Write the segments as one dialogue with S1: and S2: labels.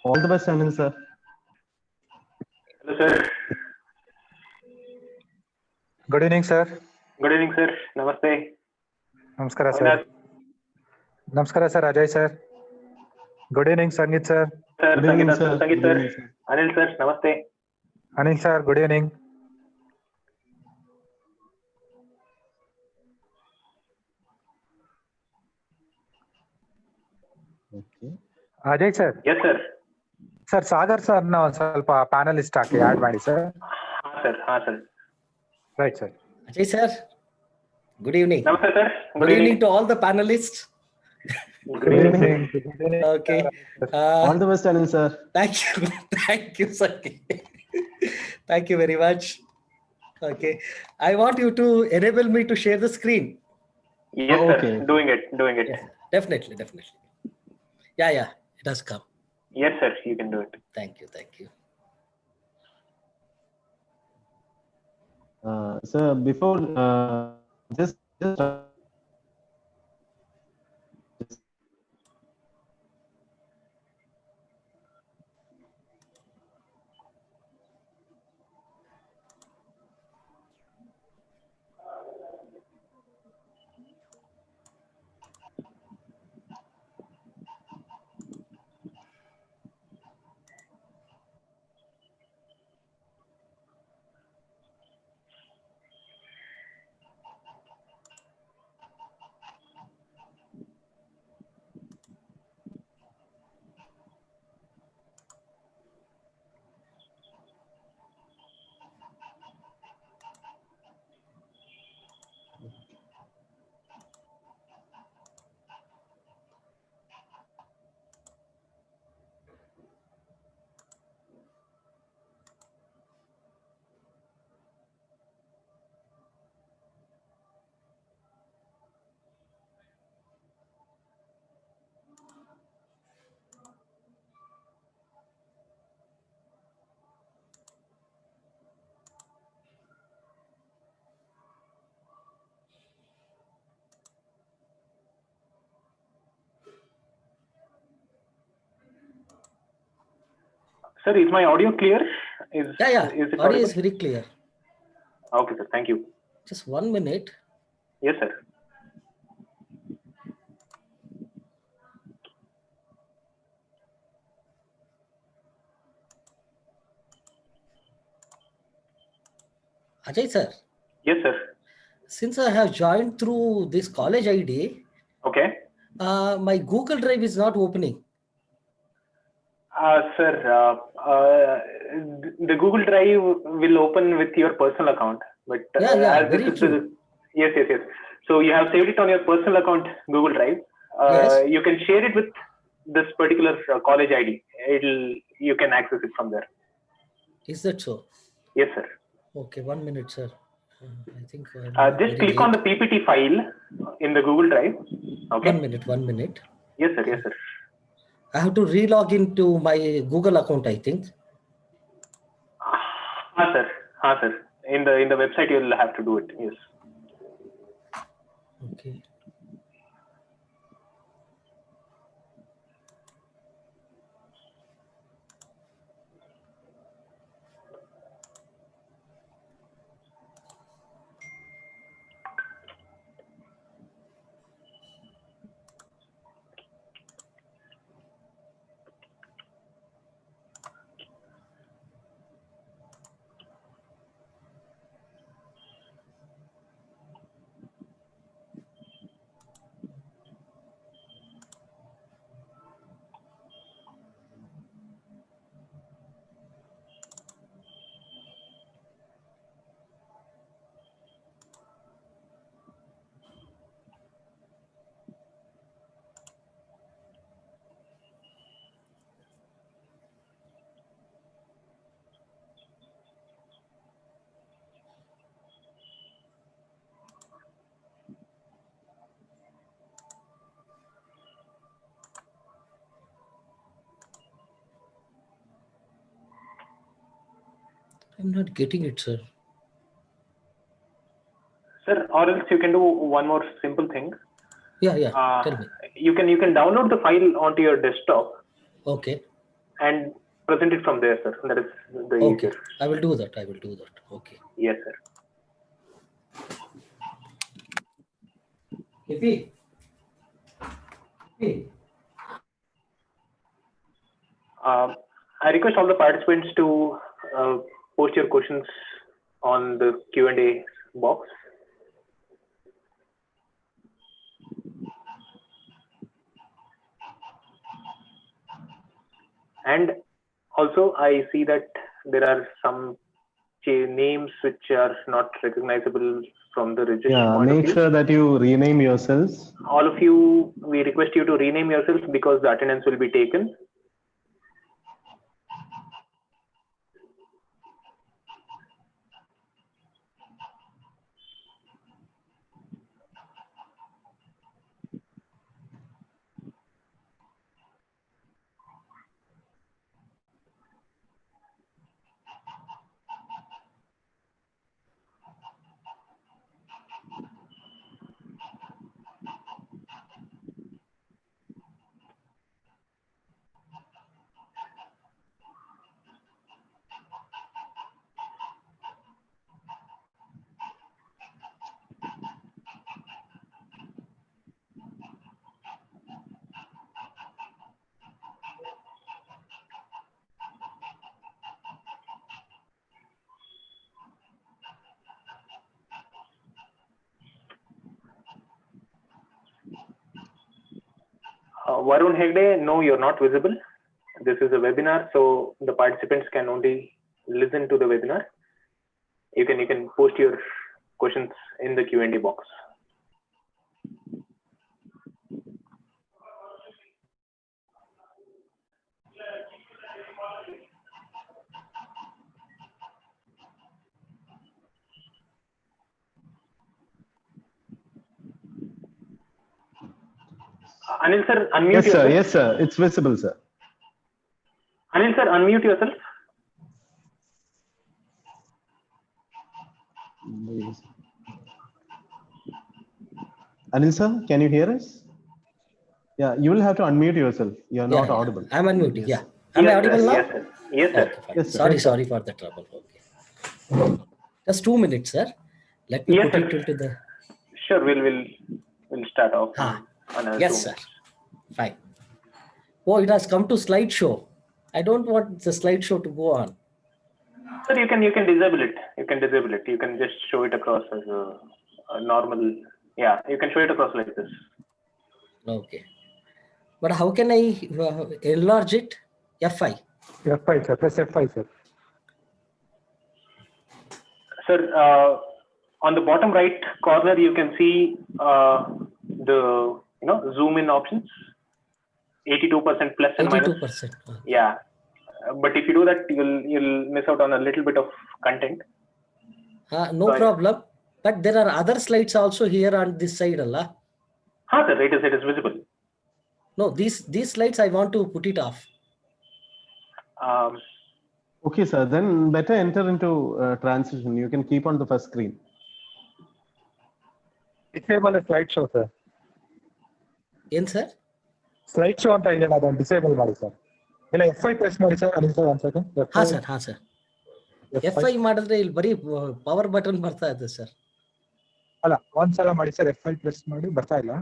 S1: All the best, Anil sir.
S2: Hello, sir.
S3: Good evening, sir.
S2: Good evening, sir. Namaste.
S3: Namaskara, sir. Namaskara, sir. Ajay, sir. Good evening, Sangeet, sir.
S2: Sir,
S1: Good evening,
S2: Sangeeta,
S1: sir.
S2: Sangeet,
S1: Good
S2: sir.
S1: evening, sir.
S2: Anil, sir. Namaste.
S3: Anil, sir. Good evening.
S1: Okay.
S3: Ajay, sir.
S2: Yes, sir.
S3: Sir, Sagar, sir. Now, ಸ್ವಲ್ಪ panelist ಹಾಕಿ add ಮಾಡಿ, sir.
S2: sir. sir.
S3: Right, sir.
S4: Ajay, sir. Good evening.
S2: Namaste, sir.
S4: Good evening to all the panelists.
S2: Good evening.
S3: Good evening.
S4: Okay.
S1: All the best, Anil sir.
S4: Thank you. Thank you, sir. Thank you very much. Okay. I want you to enable me to share the screen.
S2: Yes,
S1: Oh,
S2: sir.
S1: okay.
S2: Doing it.
S4: Yes, definitely. Yeah. It has come.
S2: Yes, sir. You can do it.
S4: Thank you.
S1: Sir, before just
S2: Sir, is my audio clear? Is
S4: Yeah.
S2: it
S4: Audio is
S2: audible?
S4: very clear.
S2: Okay, sir. Thank you.
S4: Just 1 minute.
S2: Yes, sir.
S4: Ajay, sir.
S2: Yes, sir.
S4: Since I have joined through this college ID,
S2: Okay.
S4: my Google Drive is not opening.
S2: Sir, the Google Drive will open with your personal account. But
S4: Yeah,
S2: as
S4: very
S2: this is
S4: true.
S2: Yes. So you have saved it on your personal account, Google Drive.
S4: Yes.
S2: You can share it with this particular college ID. You can access it from there.
S4: Is that so?
S2: Yes, sir.
S4: Okay, 1 minute, sir. I think
S2: Just click on the PPT file in the Google Drive. Okay.
S4: 1 minute.
S2: Yes, sir.
S4: I have to re-log into my Google account, I think.
S2: sir. In the website, you'll have to do it. Yes.
S4: Okay. I'm not getting it, sir.
S2: Sir, or else you can do one more simple thing.
S4: Yeah. Tell me.
S2: You can download the file onto your desktop.
S4: Okay.
S2: and present it from there, sir. That is the
S4: Okay,
S2: easier.
S4: I will do that. I will do that. Okay.
S2: Yes, sir.
S4: Kippy. Kippy.
S2: I request all the participants to post your questions on the Q&A box. And also, I see that there are some names which are not recognizable from the registration
S1: Yeah,
S2: point of
S1: make
S2: view.
S1: sure that you rename yourselves.
S2: All of you, we request you to rename yourselves because the attendance will be taken. Varun Hegde, no, you're not visible. This is a webinar, so the participants can only listen to the webinar. You can post your questions in the Q&A box. Anil sir, unmute
S1: Yes, sir.
S2: yourself.
S1: Yes, sir. It's visible, sir.
S2: Anil sir, unmute yourself.
S1: Anil, sir, can you hear us? Yeah, you will have to unmute yourself. You're not audible.
S4: I'm unmuted.
S1: Yes.
S4: Yeah. Am I
S2: Yes,
S4: audible
S2: sir.
S4: now?
S2: Yes, sir. Yes, sir.
S4: Okay, fine.
S1: Yes, sir.
S4: Sorry,
S1: Yes, sir.
S4: sorry for the trouble. Okay. Just 2 minutes, sir. Let me
S2: Yes,
S4: put
S2: sir.
S4: it into the.
S2: Sure, we'll start off
S4: Ah,
S2: in another 2
S4: yes,
S2: minutes.
S4: sir. Fine. Oh, it has come to slideshow. I don't want the slideshow to go on.
S2: Sir, you can disable it. You can disable it. You can just show it across as a normal. Yeah, you can show it across like this.
S4: Okay. But how can I enlarge it? F5.
S3: F5, sir. Press F5, sir.
S2: Sir, on the bottom right corner, you can see the zoom in options. 82% plus and minus.
S4: 82%.
S2: Yeah, but if you do that, you'll miss out on a little bit of content.
S4: No
S2: So
S4: problem. But there are other slides also here on this side, Allah.
S2: Sir, it is visible.
S4: No, these slides I want to put it off.
S1: Okay, sir. Then better enter into transition. You can keep on the first screen.
S3: Disable the slideshow, sir.
S4: Yes, sir.
S3: Slideshow ಅಂತ ಇದೆಯಲ್ಲ ಅದನ್ನು disable ಮಾಡಿ sir. ಇಲ್ಲ F5 press ಮಾಡಿ sir. Anil sir ಒಂದು second.
S4: ಹಾ sir. F5 ಮಾಡಿದ್ರೆ ಇಲ್ಲಿ ಬರೀ ಪವರ್ ಬಟನ್ ಬರ್ತಾ ಇದೆ ಸರ್.
S3: ಅಲ್ಲ ಒಂದ್ಸಲ ಮಾಡಿ ಸರ್. F5 ಪ್ರೆಸ್ ಮಾಡಿ ಬರ್ತಾ ಇಲ್ಲ.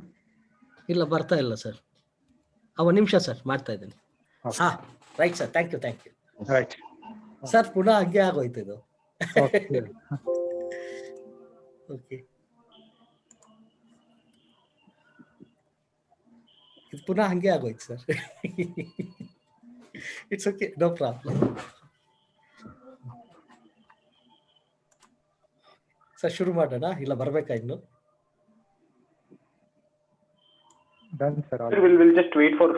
S4: ಇಲ್ಲ ಬರ್ತಾ ಇಲ್ಲ ಸರ್. ಒಂದು ನಿಮಿಷ ಸರ್ ಮಾಡ್ತಾ ಇದ್ದೀನಿ. ಹಾ right sir. Thank you.
S3: Right
S4: sir ಪುನಃ ಹಂಗೆ ಆಗೋಯ್ತು ಇದು. ಓಕೆ. ಇದು ಪುನಃ ಹಂಗೆ ಆಗೋಯ್ತು sir. It's okay, no problem. Sir ಶುರು ಮಾಡೋಣ, ಇಲ್ಲ ಬರ್ಬೇಕಾ ಇನ್ನು?
S3: Done, sir.
S2: Sir, we'll just wait for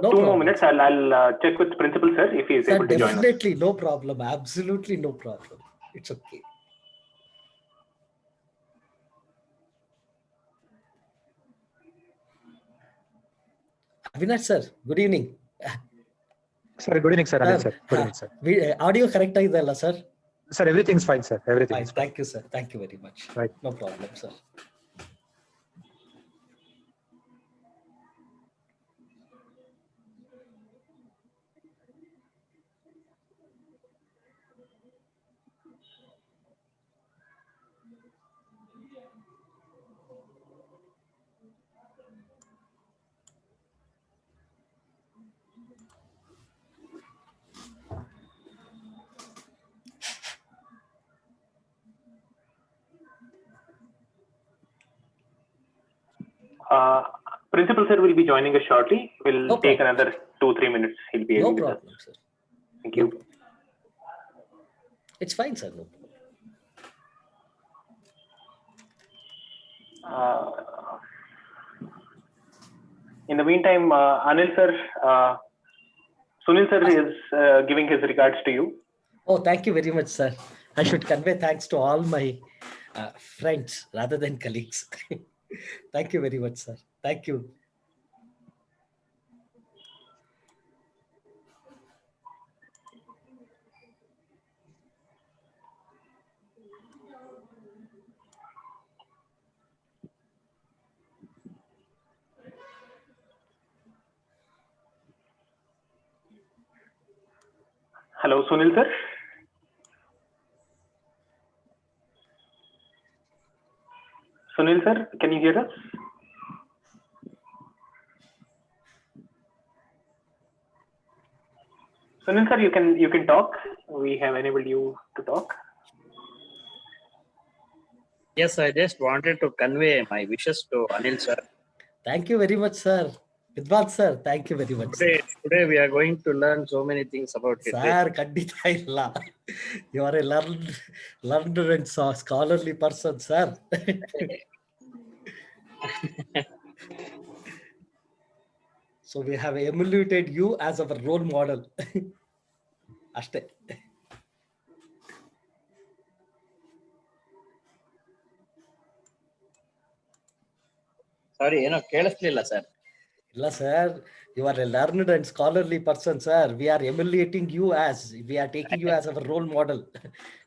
S2: 2 more minutes. I'll check with principal sir if he is able to join us.
S4: Definitely, no problem. Absolutely no problem. It's okay. Avinash sir, good evening.
S3: Sir, good evening, sir. Anil, sir. Good evening, sir.
S4: Audio correct idella sir?
S3: Sir, everything's fine, sir. Everything is fine.
S4: Thank you, sir. Thank you very much.
S3: Right.
S4: No problem, sir.
S2: Principal sir will be joining us shortly. We'll
S4: No
S2: take
S4: problem.
S2: another 2-3 minutes. He'll be
S4: No
S2: with us.
S4: problem, sir.
S2: Thank
S4: No
S2: you.
S4: problem. It's fine, sir. No problem.
S2: In the meantime, Anil sir, Sunil sir is giving his regards to you.
S4: Oh, thank you very much, sir. I should convey thanks to all my friends rather than colleagues. Thank you very much, sir. Thank you.
S2: Hello, Sunil sir. Sunil sir, can you hear us? Sunil sir, you can talk. We have enabled you to talk.
S5: Yes, I just wanted to convey my wishes to Anil sir.
S4: Thank you very much, sir. Vidwan sir, thank you very much.
S5: Today we are going to learn so many things about it.
S4: Sir, Kandita illa. You are a learned and scholarly person, sir. So we have emulated you as our role model. Ashte.
S5: Sorry, ಕೇಳಿಸ್ಲಿಲ್ಲ sir.
S4: Illa, sir. You are a learned and scholarly person, sir. We are emulating you as we are taking you as our role model.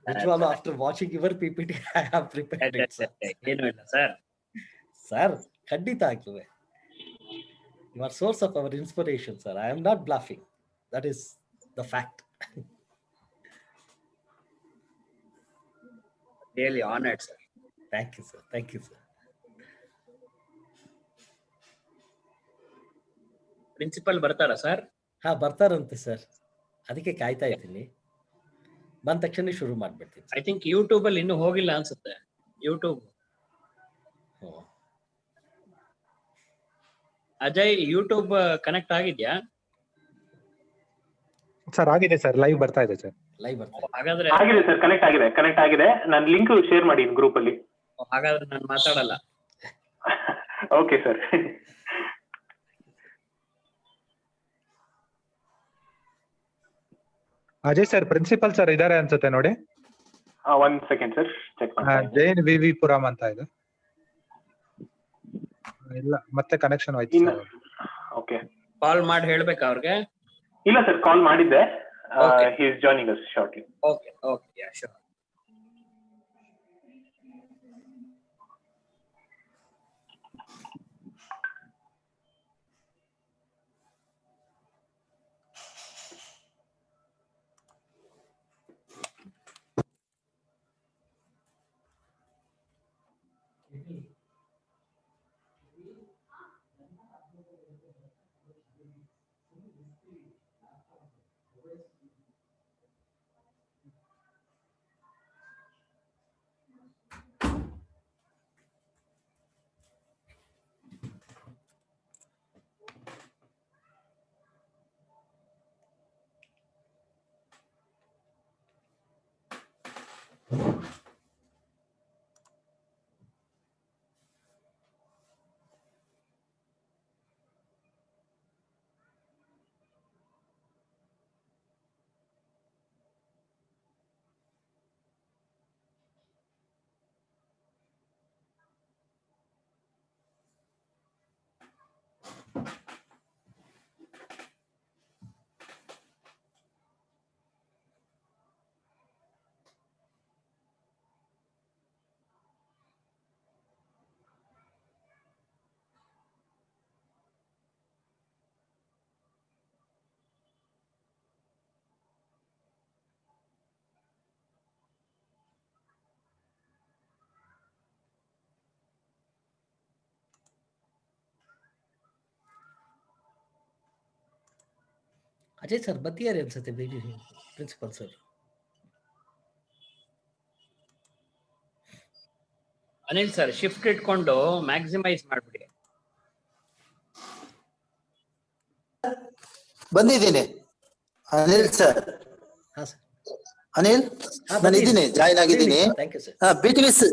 S4: Which one, after watching your PPT, I have prepared it, sir.
S5: ಏನು ಇಲ್ಲ sir.
S4: Sir, Kandita ಆಗ್ತದೆ. You are source of our inspiration, sir. I am not bluffing. That is the fact.
S5: Really honored sir.
S4: Thank you, sir. Thank you, sir.
S5: Principal ಬರ್ತಾರಾ sir?
S4: ಹಾ, ಬರ್ತಾರಂತೆ sir. ಅದಕ್ಕೆ ಕಾಯ್ತಾ ಇದ್ದೀನಿ. ಬಂದ ತಕ್ಷಣ ಶುರು ಮಾಡ್ಬಿಡ್ತೀನಿ.
S5: ಐ ಥಿಂಕ್ ಯೂಟ್ಯೂಬ್ ಅಲ್ಲಿ ಇನ್ನೂ ಹೋಗಿಲ್ಲ ಅನ್ಸುತ್ತೆ. ಯೂಟ್ಯೂಬ್. ಅಜಯ್, ಯೂಟ್ಯೂಬ್ ಕನೆಕ್ಟ್ ಆಗಿದ್ಯಾ?
S3: ಸರ್ ಆಗಿದೆ ಸರ್, ಲೈವ್ ಬರ್ತಾ ಇದೆ ಸರ್.
S4: ಲೈವ್ ಬರ್ತಾ ಇದೆ.
S5: ಹಾಗಾದ್ರೆ
S2: ಆಗಿದೆ ಸರ್, ಕನೆಕ್ಟ್ ಆಗಿದೆ. ನಾನು ಲಿಂಕ್ ಶೇರ್ ಮಾಡಿ ಗ್ರೂಪ್ ಅಲ್ಲಿ.
S5: ಹಾಗಾದ್ರೆ ನಾನು ಮಾತಾಡಲ್ಲ.
S2: Okay sir.
S3: Ajay sir, principal sir ಇದಾರೆ ಅನ್ಸುತ್ತೆ ನೋಡಿ.
S2: ಒನ್ ಸೆಕೆಂಡ್ ಸರ್, ಚೆಕ್ ಮಾಡಿ.
S3: ಜೈನ್ ವಿ ಪುರಂ ಅಂತ ಇದೆ. ಇಲ್ಲ, ಮತ್ತೆ ಕನೆಕ್ಷನ್ ಹೋಯ್ತು ಸರ್.
S2: ಓಕೆ,
S5: ಕಾಲ್ ಮಾಡಿ ಹೇಳ್ಬೇಕಾ ಅವ್ರಿಗೆ?
S2: ಇಲ್ಲ ಸರ್, ಕಾಲ್ ಮಾಡಿದ್ದೆ. He is joining us shortly.
S5: Okay okay, yeah sure.
S4: Ajay sir ಬತ್ತಿಯಾರಿ ಅನ್ಸುತ್ತೆ principal sir.
S5: Anil sir, shift ಇಟ್ಕೊಂಡು ಮ್ಯಾಕ್ಸಿಮೈಸ್ ಮಾಡ್ಬಿಡಿ.
S6: ಬಂದಿದ್ದೀನಿ ಅನಿಲ್ ಸರ್.
S4: ಹಾ ಸರ್.
S6: ಅನಿಲ್, ನಾನು ಇದ್ದೀನಿ, ಜಾಯಿನ್ ಆಗಿದ್ದೀನಿ.
S4: Thank you sir.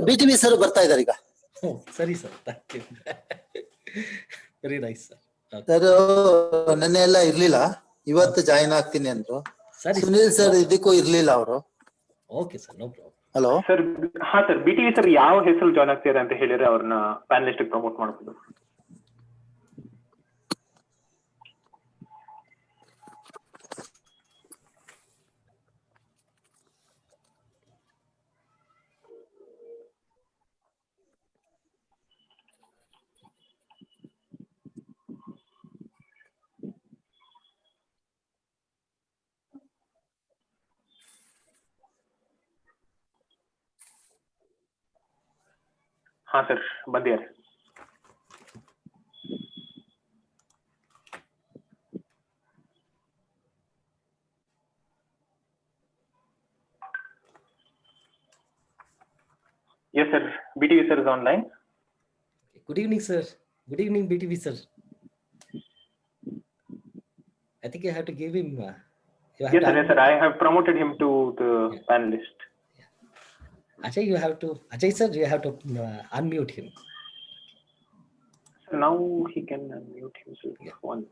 S6: BTV sir ಬರ್ತಾ ಇದ್ದಾರೆ ಈಗ.
S4: ಸರಿ sir, thank you. Very nice sir.
S6: Sir ನೆನ್ನೆ ಎಲ್ಲ ಇರ್ಲಿಲ್ಲ, ಇವತ್ತು ಜಾಯಿನ್ ಆಗ್ತೀನಿ ಅಂದ್ರು. ಸುನಿಲ್ ಸರ್ ಇದಕ್ಕೂ ಇರ್ಲಿಲ್ಲ ಅವರು.
S4: Okay sir, no problem.
S6: Hello
S2: sir. ಹಾ ಸರ್, BTV ಸರ್ ಯಾವ ಹೆಸರು ಜಾಯ್ನ್ ಆಗ್ತಿದ್ದಾರೆ ಅಂತ ಹೇಳಿದ್ರೆ ಅವ್ರನ್ನ ಪ್ಯಾನಲಿಸ್ಟ್ ಪ್ರಮೋಟ್ ಮಾಡಬಹುದು. ಹಾ ಸರ್, ಬಂದಿದ್ದಾರೆ. Yes sir, BTV sir is online.
S4: Good evening sir. Good evening BTV sir. I think you have to give him.
S2: Yes sir, I have promoted him to the panelist.
S4: Ajay, Ajay sir, you have to unmute him.
S2: So now he can unmute himself. Yeah. One.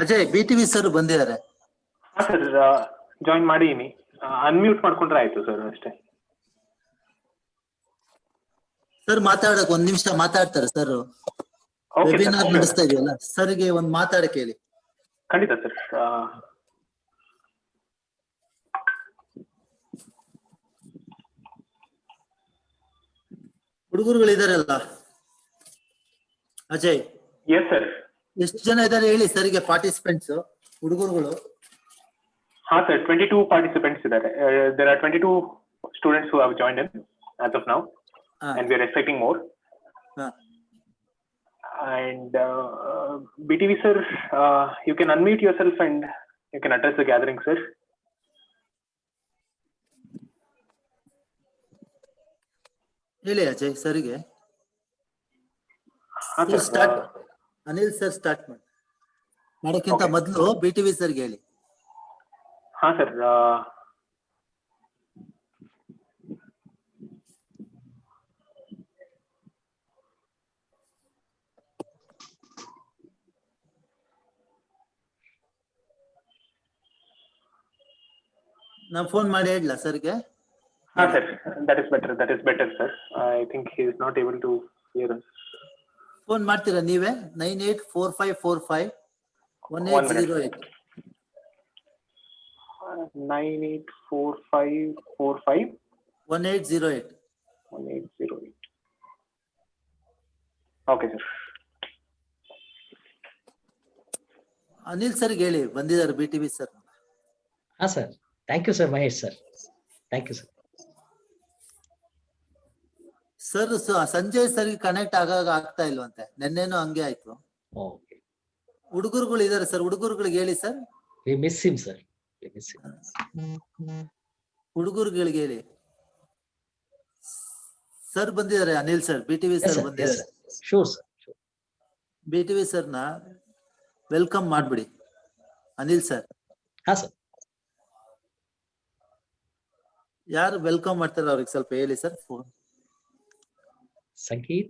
S6: Ajay, BTV sir ಬಂದಿದ್ದಾರೆ.
S2: ಹಾ sir, join ಮಾಡೀನಿ. Unmute ಮಾಡ್ಕೊಂಡ್ರೆ ಆಯ್ತು sir ಅಷ್ಟೇ.
S6: Sir ಮಾತಾಡಕ್ ಒಂದ್ ನಿಮಿಷ ಮಾತಾಡ್ತಾರೆ ಸರ್. ವೆಬಿನಾರ್ ನಡೆಸ್ತಾ ಇದೆಯಲ್ಲ, ಸರ್ಗೆ ಒಂದ್ ಮಾತಾಡಕ್ ಹೇಳಿ.
S2: ಖಂಡಿತ ಸರ್.
S6: ಹುಡುಗರುಗಳಿದಾರಲ್ಲ ಅಜಯ್?
S2: Yes sir.
S6: ಎಷ್ಟು ಜನ ಇದ್ದಾರೆ ಹೇಳಿ ಸರ್ಗೆ, ಪಾರ್ಟಿಸಿಪೆಂಟ್ಸ್ ಹುಡುಗರುಗಳು?
S2: ಹಾ ಸರ್, 22 participants ಇದ್ದಾರೆ. There are 22 students who have joined in as of now, and we are expecting more. And BTV sir, you can unmute yourself and you can address the gathering sir.
S6: ಹೇಳಿ ಅಜಯ್ ಸರ್ಗೆ. Anil sir start ಮಾಡೋಕ್ಕಿಂತ ಮೊದಲು BTV ಸರ್ಗೆ ಹೇಳಿ.
S2: ಹಾ sir,
S6: ನಾನು phone ಮಾಡಿ ಹೇಳಲ್ಲ ಸರ್ಗೆ?
S2: ಹಾ sir, that is better sir. I think he is not able to hear us.
S6: Phone ಮಾಡ್ತೀರಾ ನೀವೇ? 984545 1808.
S2: 984545
S6: 1808.
S2: Okay sir.
S6: ಅನಿಲ್ ಸರ್ಗೆ ಹೇಳಿ ಬಂದಿದ್ದಾರೆ BTV ಸರ್.
S4: ಹಾ sir, thank you sir Mahesh sir, thank you sir.
S6: Sir Sanjay ಸರ್ಗೆ ಕನೆಕ್ಟ್ ಆಗ್ತಾ ಇಲ್ವಂತೆ, ನೆನ್ನೆನೂ ಹಂಗೆ ಆಯ್ತು. ಹುಡುಗರುಗಳು ಇದಾರೆ ಸರ್, ಹುಡುಗರುಗಳಿಗೆ ಹೇಳಿ sir.
S4: We miss him sir.
S6: ಹುಡುಗರುಗಳಿಗೆ ಹೇಳಿ. ಸರ್ ಬಂದಿದ್ದಾರೆ, ಅನಿಲ್ ಸರ್, BTV ಸರ್ ಬಂದಿದ್ದಾರೆ.
S4: Sure sir.
S6: BTV ಸರ್ನ ವೆಲ್ಕಮ್ ಮಾಡ್ಬಿಡಿ ಅನಿಲ್ ಸರ್.
S4: ಹಾ ಸರ್.
S6: ಯಾರು ವೆಲ್ಕಮ್ ಮಾಡ್ತಾರೆ ಅವ್ರಿಗೆ ಸ್ವಲ್ಪ ಹೇಳಿ sir. Phone
S4: Sangeet.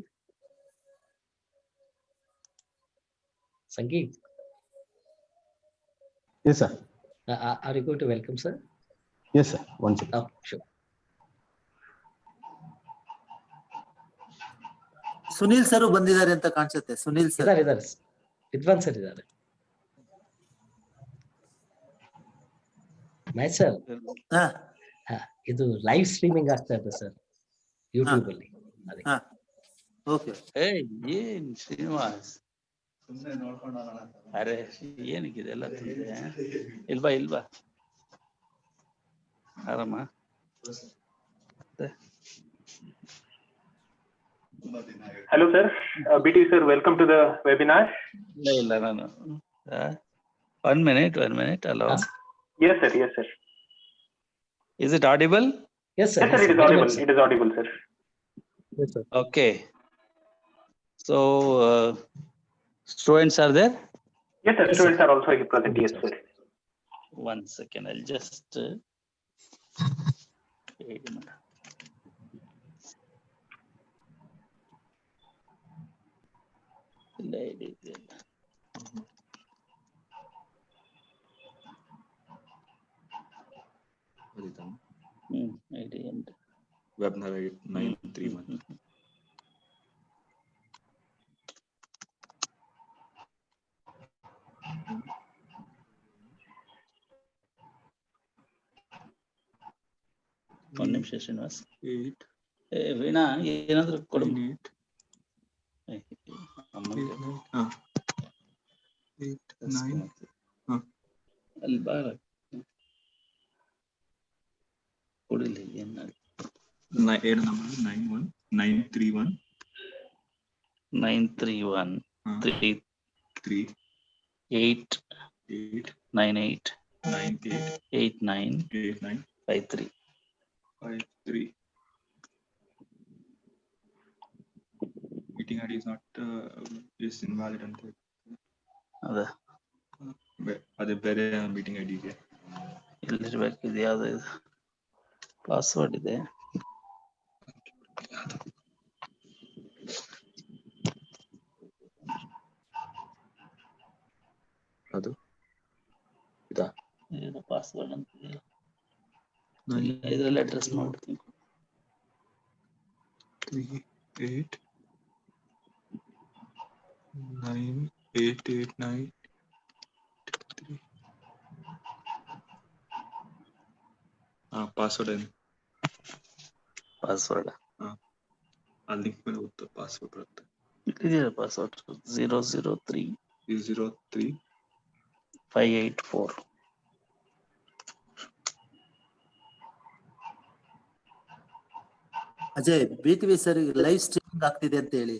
S1: Yes sir.
S4: Are you going to welcome, sir?
S1: Yes, sir. One second.
S4: Oh, sure.
S6: Sunil sir ಬಂದಿದ್ದಾರೆ ಅಂತ ಕಾಣಿಸುತ್ತೆ. ಸುನಿಲ್ ಸರ್.
S4: ಇದ್ದಾರೆ ವಿದ್ವಾನ್ ಸರ್ ಇದ್ದಾರೆ. ಮಹೇಶ್ ಸರ್, ಇದು ಲೈವ್ ಸ್ಟ್ರೀಮಿಂಗ್ ಆಗ್ತಾ ಇದೆ ಸರ್ ಯೂಟ್ಯೂಬ್ ಅಲ್ಲಿ.
S6: ಓಕೆ.
S5: ಏನ್ ಶ್ರೀನಿವಾಸ್ ಸುಮ್ಮನೆ ನೋಡ್ಕೊಂಡು ಅರೆ ಏನಕ್ಕೆ ಇದೆಲ್ಲ ಇಲ್ವಾ ಆರಾಮ?
S2: Hello sir, BT sir, welcome to the webinar.
S5: ಇಲ್ಲ ನಾನು one minute. Hello.
S2: Yes sir.
S5: Is it audible?
S4: Yes sir.
S2: Yes sir, it is audible. It is audible sir.
S3: Yes, sir.
S5: Okay. So students are there?
S2: Yes sir, students are also present. Yes sir.
S5: One second, I'll just wait a minute.
S7: Webinar 931.
S5: ಒಂದು ನಿಮಿಷ ಶ್ರೀನಿವಾಸ್. ವೀಣಾ ಏನಾದ್ರು ಕೊಡು. ಅಲ್ಲಿ ಬಾರ ಕೊಡಿಲ್ಲ. ಏನ್
S7: 931
S5: 8 98 89 53.
S7: Meeting ID is not is invalid ಅಂತ ಅದೇ ಬೇರೆ ಮೀಟಿಂಗ್ ಐಡಿ ಇದೆ.
S5: ಇಲ್ಲಿರ್ಬೇಕು. ಇದು ಯಾವ್ದು ಇದು ಪಾಸ್ವರ್ಡ್ ಇದೆ.
S7: ಅದು ಇದಾ
S5: ಏನು ಪಾಸ್ವರ್ಡ್ ಅಂತ ಇದರಲ್ಲಿ ಅಡ್ರೆಸ್ ಮಾಡ್ತೀನಿ.
S7: 389889. ಪಾಸ್ವರ್ಡ್ ಆ ಲಿಂಕ್ ಮೇಲೆ ಹೋಗ್ತಾ ಪಾಸ್ವರ್ಡ್ ಬರುತ್ತೆ.
S5: ಇದೆಯಾ password 003 584.
S6: Ajay, BTV sir live streaming ಆಗ್ತಿದೆ ಅಂತ ಹೇಳಿ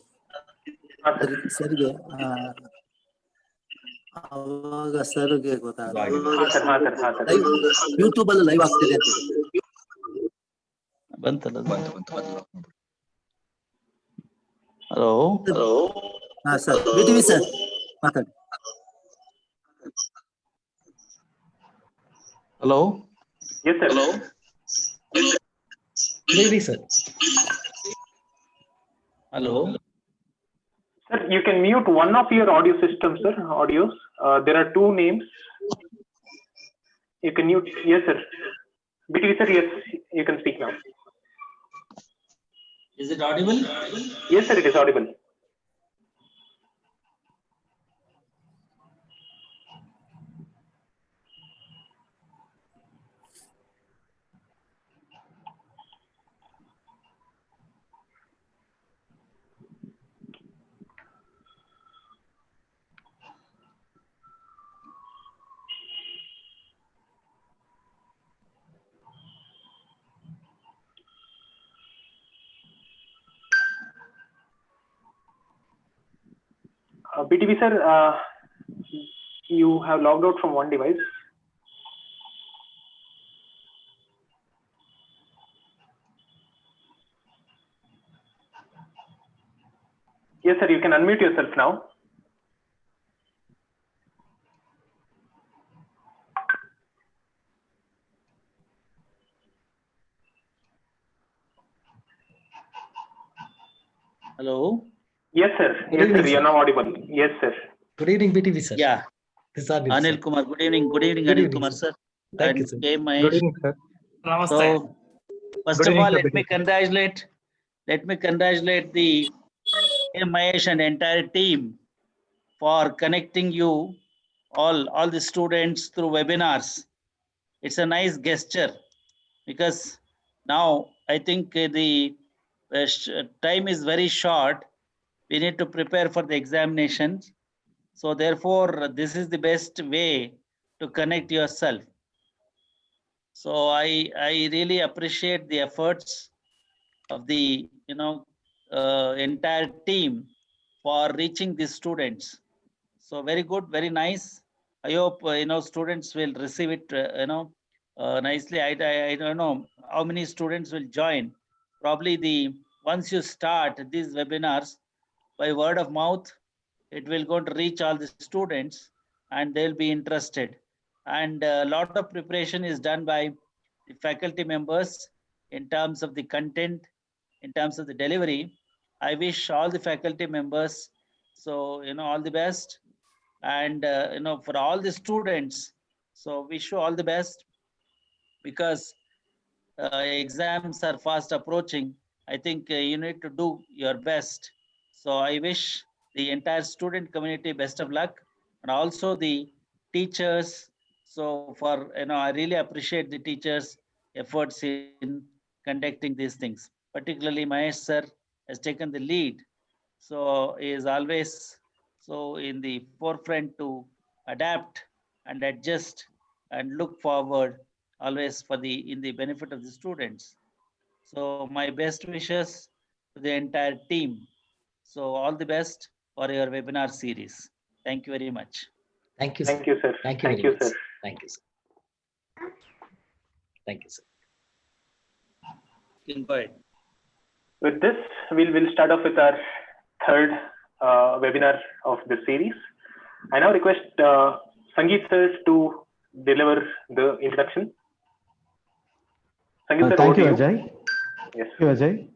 S6: ಸರ್ಗೆ ಅವಾಗ ಸರ್ಗೆ ಗೊತ್ತಾಗ ಯೂಟ್ಯೂಬ್ ಅಲ್ಲಿ ಲೈವ್ ಆಗ್ತಿದೆ ಅಂತ ಹೇಳಿ
S5: ಬಂತಲ್ಲ. ಹಲೋ
S6: ಸರ್, BTV ಸರ್ ಮಾತಾಡಿ.
S5: Hello.
S2: Yes sir.
S5: Hello.
S4: Good evening, sir.
S5: Hello.
S2: Sir, you can mute one of your audio systems, sir. Audios. There are two names. You can mute. Yes sir. BTV sir, yes, you can speak now.
S5: Is it audible?
S2: Yes sir, it is audible. BTV sir, you have logged out from one device. Yes sir, you can unmute yourself now.
S5: Hello.
S2: Yes sir.
S4: Good
S2: Yes
S4: evening,
S2: sir, you are
S4: sir.
S2: now audible. Yes sir.
S4: Good evening, BTV sir.
S5: Yeah.
S4: This is Anil,
S5: Anil
S4: sir.
S5: Kumar. Good evening. Good evening,
S4: Good
S5: Anil
S4: evening,
S5: Kumar
S4: sir.
S5: sir.
S4: Thank
S5: And
S4: you, sir.
S5: K.
S3: Good
S5: Mahesh.
S3: evening, sir.
S5: So, first
S3: Good
S5: of
S3: evening,
S5: all,
S3: sir.
S5: let me congratulate the Mahesh and entire team for connecting you all the students through webinars. It's a nice gesture because now I think the time is very short. We need to prepare for the examinations. So therefore, this is the best way to connect yourself. So I really appreciate the efforts of the entire team for reaching these students. So very good, very nice. I hope students will receive it nicely. I don't know how many students will join. Probably once you start these webinars by word of mouth, it will go to reach all the students and they'll be interested. And a lot of preparation is done by the faculty members in terms of the content, in terms of the delivery. I wish all the faculty members, so all the best, and for all the students. So wish you all the best because exams are fast approaching. I think you need to do your best. So I wish the entire student community best of luck, and also the teachers. So for I really appreciate the teachers' efforts in conducting these things. Particularly Mahesh sir has taken the lead. So he is always so in the forefront to adapt and adjust and look forward always for the in the benefit of the students. So my best wishes to the entire team. So all the best for your webinar series. Thank you very much.
S4: Thank you, sir.
S2: Thank you, sir.
S4: Thank you
S2: Thank
S4: very
S2: you,
S4: much.
S2: sir.
S4: Thank you, sir. Thank you, sir.
S5: You can go ahead.
S2: With this, we'll start off with our third webinar of the series. I now request Sangeet sir to deliver the introduction. Sangeet sir,
S1: Thank you,
S2: over to
S1: Ajay.
S2: Yes.
S1: Thank you, Ajay.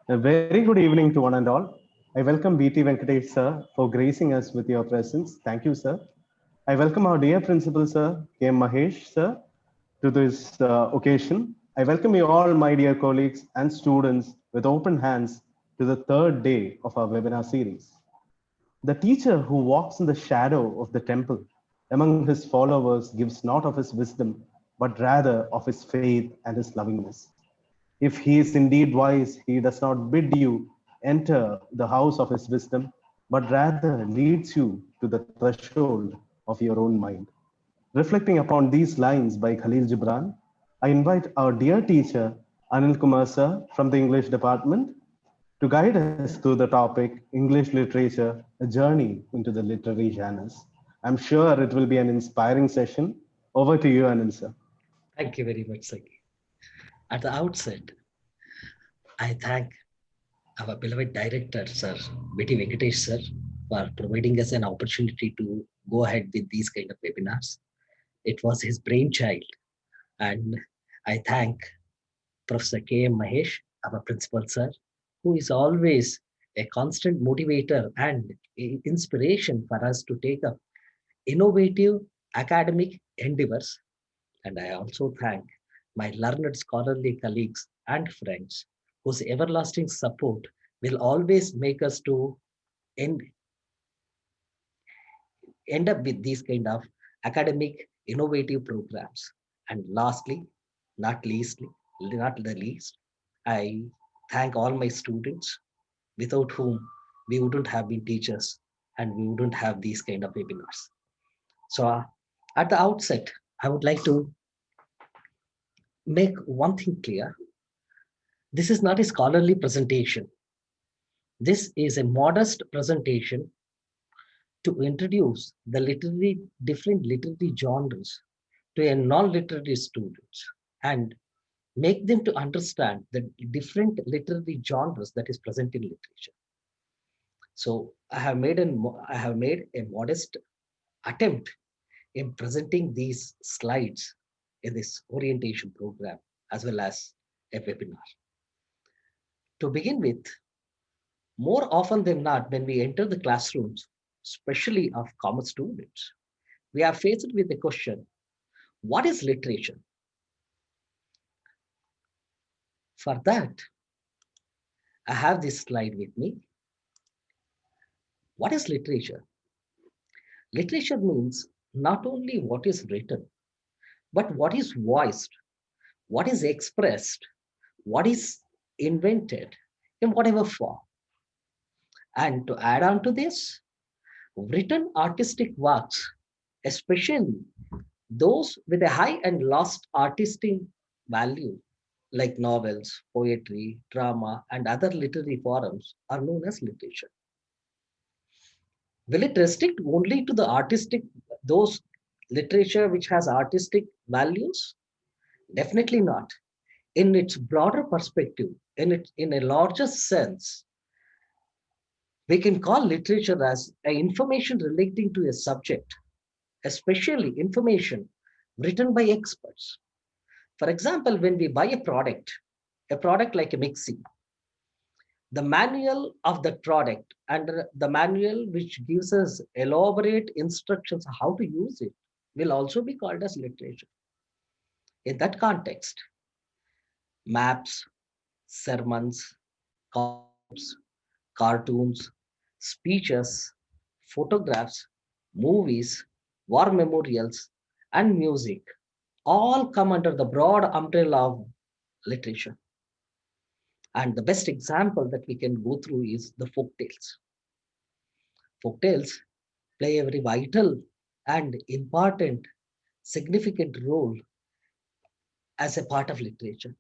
S1: A very good evening to one and all. I welcome BT Venkatesh sir for gracing us with your presence. Thank you, sir. I welcome our dear principal sir, K. Mahesh sir, to this occasion. I welcome you all, my dear colleagues and students, with open hands to the third day of our webinar series. The teacher who walks in the shadow of the temple among his followers gives not of his wisdom, but rather of his faith and his lovingness. If he is indeed wise, he does not bid you enter the house of his wisdom, but rather leads you to the threshold of your own mind. Reflecting upon these lines by Khalil Gibran, I invite our dear teacher, Anil Kumar sir from the English department, to guide us through the topic English literature, a journey into the literary genres. I'm sure it will be an inspiring session. Over to you, Anil sir.
S4: Thank you very much, sir. At the outset, I thank our beloved director, Sir B.T. Venkatesh, sir, for providing us an opportunity to go ahead with these kind of webinars. It was his brainchild. And I thank Professor K.M. Mahesh, our principal, sir, who is always a constant motivator and inspiration for us to take up innovative academic endeavors. And I also thank my learned scholarly colleagues and friends whose everlasting support will always make us to end up with these kind of academic innovative programs. And lastly, not the least, I thank all my students without whom we wouldn't have been teachers and we wouldn't have these kind of webinars. So at the outset, I would like to make one thing clear. This is not a scholarly presentation. This is a modest presentation to introduce the different literary genres to a non-literary students and make them to understand the different literary genres that is present in literature. So I have made a modest attempt in presenting these slides in this orientation program as well as a webinar. To begin with, more often than not, when we enter the classrooms, especially of commerce students, we are faced with the question, what is literature? For that, I have this slide with me. What is literature? Literature means not only what is written, but what is voiced, what is expressed, what is invented in whatever form. And to add on to this, written artistic works, especially those with a high and lost artistic value, like novels, poetry, drama, and other literary forms, are known as literature. Will it restrict only to the artistic, those literature which has artistic values? Definitely not. In its broader perspective, in a larger sense, we can call literature as a information relating to a subject, especially information written by experts. For example, when we buy a product like a mixie, the manual of the product and the manual which gives us elaborate instructions how to use it will also be called as literature. In that context, maps, sermons, concepts, cartoons, speeches, photographs, movies, war memorials, and music all come under the broad umbrella of literature. And the best example that we can go through is the folk tales. Folk tales play a very vital and important, significant role as a part of literature.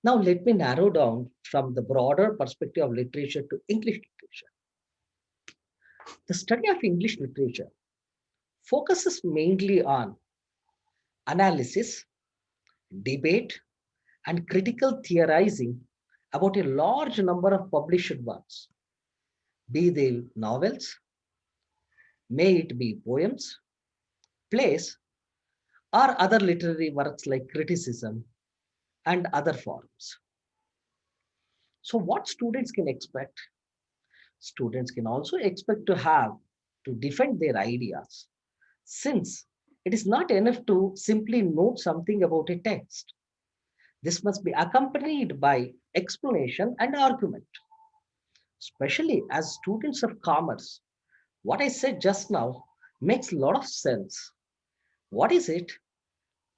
S4: Now, let me narrow down from the broader perspective of literature to English literature. The study of English literature focuses mainly on analysis, debate, and critical theorizing about a large number of published works, be they novels, may it be poems, plays, or other literary works like criticism and other forms. So what students can expect? Students can also expect to have to defend their ideas, since it is not enough to simply note something about a text. This must be accompanied by explanation and argument, especially as students of commerce. What I said just now makes a lot of sense. What is it?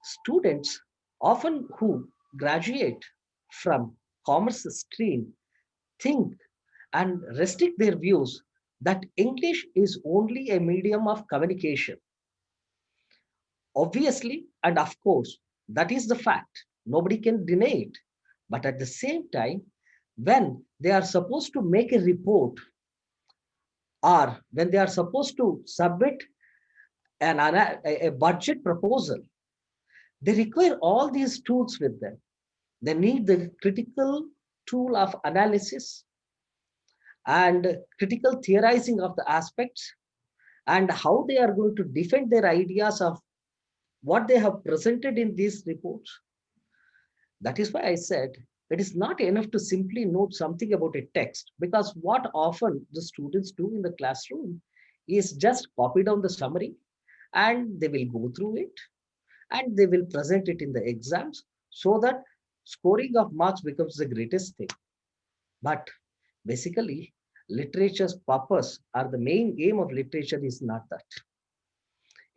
S4: Students often who graduate from commerce stream think and restrict their views that English is only a medium of communication. Obviously, and of course, that is the fact. Nobody can deny it. But at the same time, when they are supposed to make a report or when they are supposed to submit a budget proposal, they require all these tools with them. They need the critical tool of analysis and critical theorizing of the aspects and how they are going to defend their ideas of what they have presented in these reports. That is why I said it is not enough to simply note something about a text, because what often the students do in the classroom is just copy down the summary and they will go through it and they will present it in the exams so that scoring of marks becomes the greatest thing. But basically, literature's purpose or the main aim of literature is not that.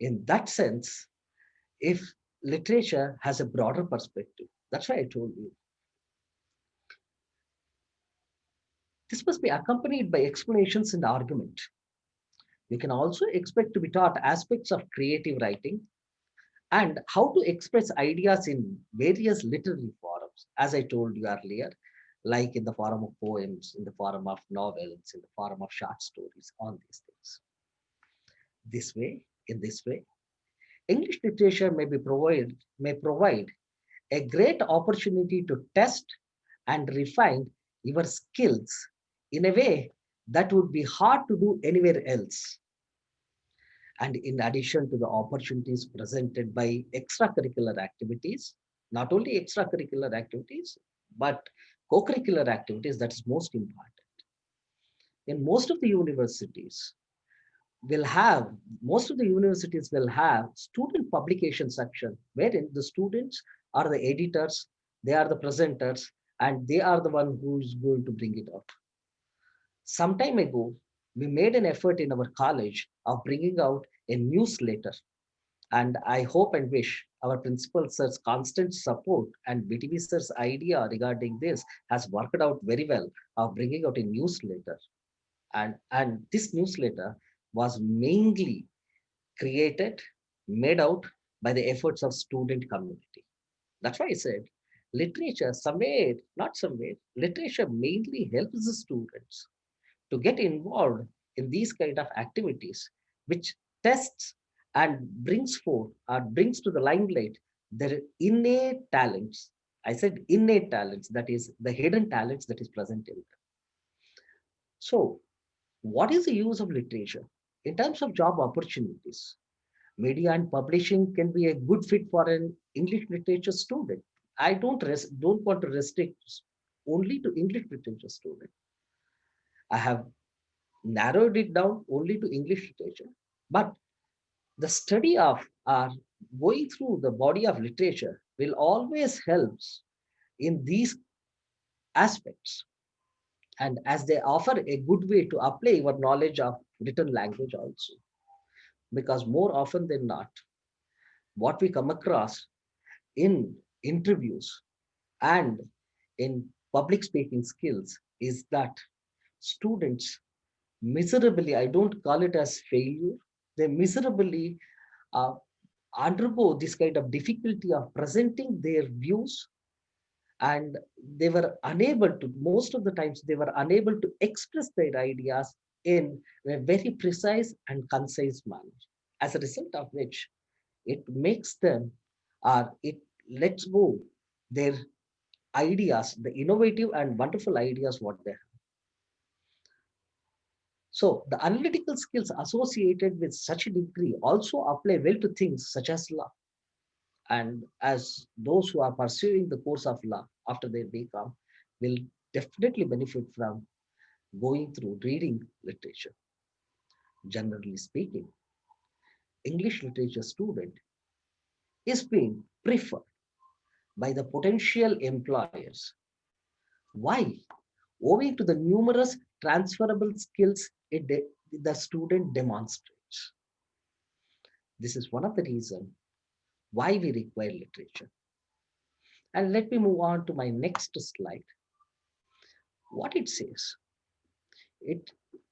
S4: In that sense, if literature has a broader perspective, that's why I told you. This must be accompanied by explanations and argument. We can also expect to be taught aspects of creative writing and how to express ideas in various literary forums, as I told you earlier, like in the form of poems, in the form of novels, in the form of short stories, all these things. In this way, English literature may provide a great opportunity to test and refine your skills in a way that would be hard to do anywhere else. And in addition to the opportunities presented by extracurricular activities, not only extracurricular activities, but co-curricular activities, that is most important. In most of the universities will have student publication section wherein the students are the editors, they are the presenters, and they are the one who is going to bring it out. Some time ago, we made an effort in our college of bringing out a newsletter. And I hope and wish our principal sir's constant support and BTV sir's idea regarding this has worked out very well of bringing out a newsletter. And this newsletter was mainly created, made out by the efforts of student community. That's why I said literature somewhere, not somewhere, literature mainly helps the students to get involved in these kind of activities, which tests and brings forth or brings to the limelight their innate talents. I said innate talents, that is the hidden talents that is present in them. So, what is the use of literature in terms of job opportunities? Media and publishing can be a good fit for an English literature student. I don't want to restrict only to English literature student. I have narrowed it down only to English literature. But the study of or going through the body of literature will always helps in these aspects. And as they offer a good way to apply your knowledge of written language also. Because more often than not, what we come across in interviews and in public speaking skills is that students miserably, I don't call it as failure, they miserably uh, undergo this kind of difficulty of presenting their views, and they were unable to, most of the times they were unable to express their ideas in a very precise and concise manner, as a result of which it makes them, or it lets go their ideas, the innovative and wonderful ideas what they have. So the analytical skills associated with such a degree also apply well to things such as law. And as those who are pursuing the course of law after their BCom will definitely benefit from going through reading literature. Generally speaking, English literature student is being preferred by the potential employers. Why? Owing to the numerous transferable skills the student demonstrates. This is one of the reasons why we require literature. And let me move on to my next slide. What it says,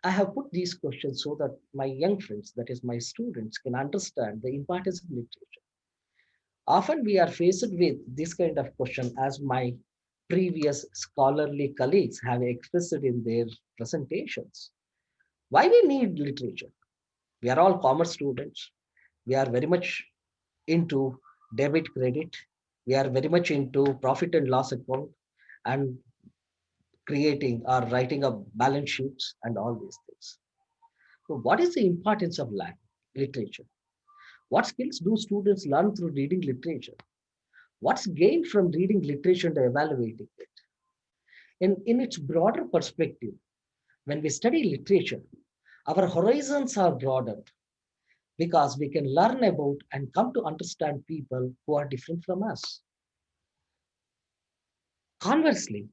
S4: I have put these questions so that my young friends, that is my students, can understand the importance of literature. Often we are faced with this kind of question, as my previous scholarly colleagues have expressed it in their presentations. Why we need literature? We are all commerce students. We are very much into debit credit. We are very much into profit and loss account and creating or writing up balance sheets and all these things. So what is the importance of literature? What skills do students learn through reading literature? What's gained from reading literature and evaluating it? In its broader perspective, when we study literature, our horizons are broadened because we can learn about and come to understand people who are different from us. Conversely,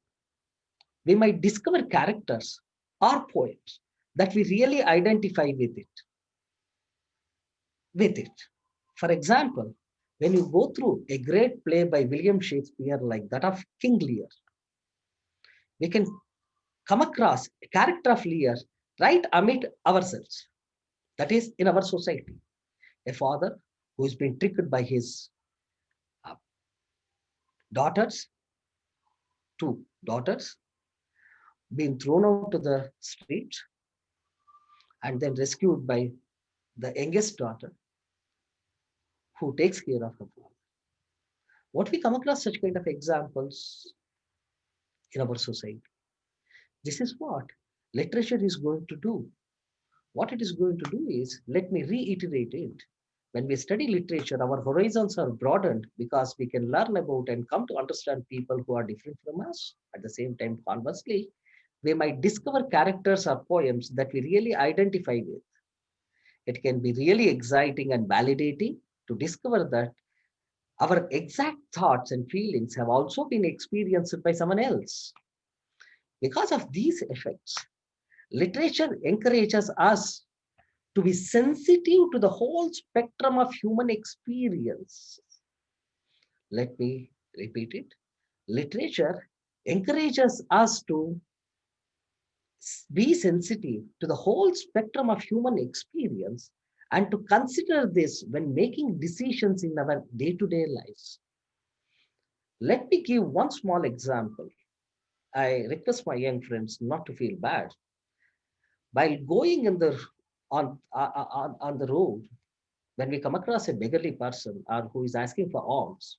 S4: we might discover characters or poems that we really identify with it. For example, when you go through a great play by William Shakespeare like that of King Lear, we can come across a character of Lear right amid ourselves, that is in our society. A father who has been tricked by his two daughters, being thrown out to the street and then rescued by the youngest daughter who takes care of her father. What we come across such kind of examples in our society. This is what literature is going to do. What it is going to do is, let me reiterate it. When we study literature, our horizons are broadened because we can learn about and come to understand people who are different from us. At the same time, conversely, we might discover characters or poems that we really identify with. It can be really exciting and validating to discover that our exact thoughts and feelings have also been experienced by someone else. Because of these effects, Literature encourages us to be sensitive to the whole spectrum of human experience. Let me repeat it. Literature encourages us to be sensitive to the whole spectrum of human experience and to consider this when making decisions in our day-to-day lives. Let me give one small example. I request my young friends not to feel bad. While going in the on the road, when we come across a beggarly person or who is asking for alms,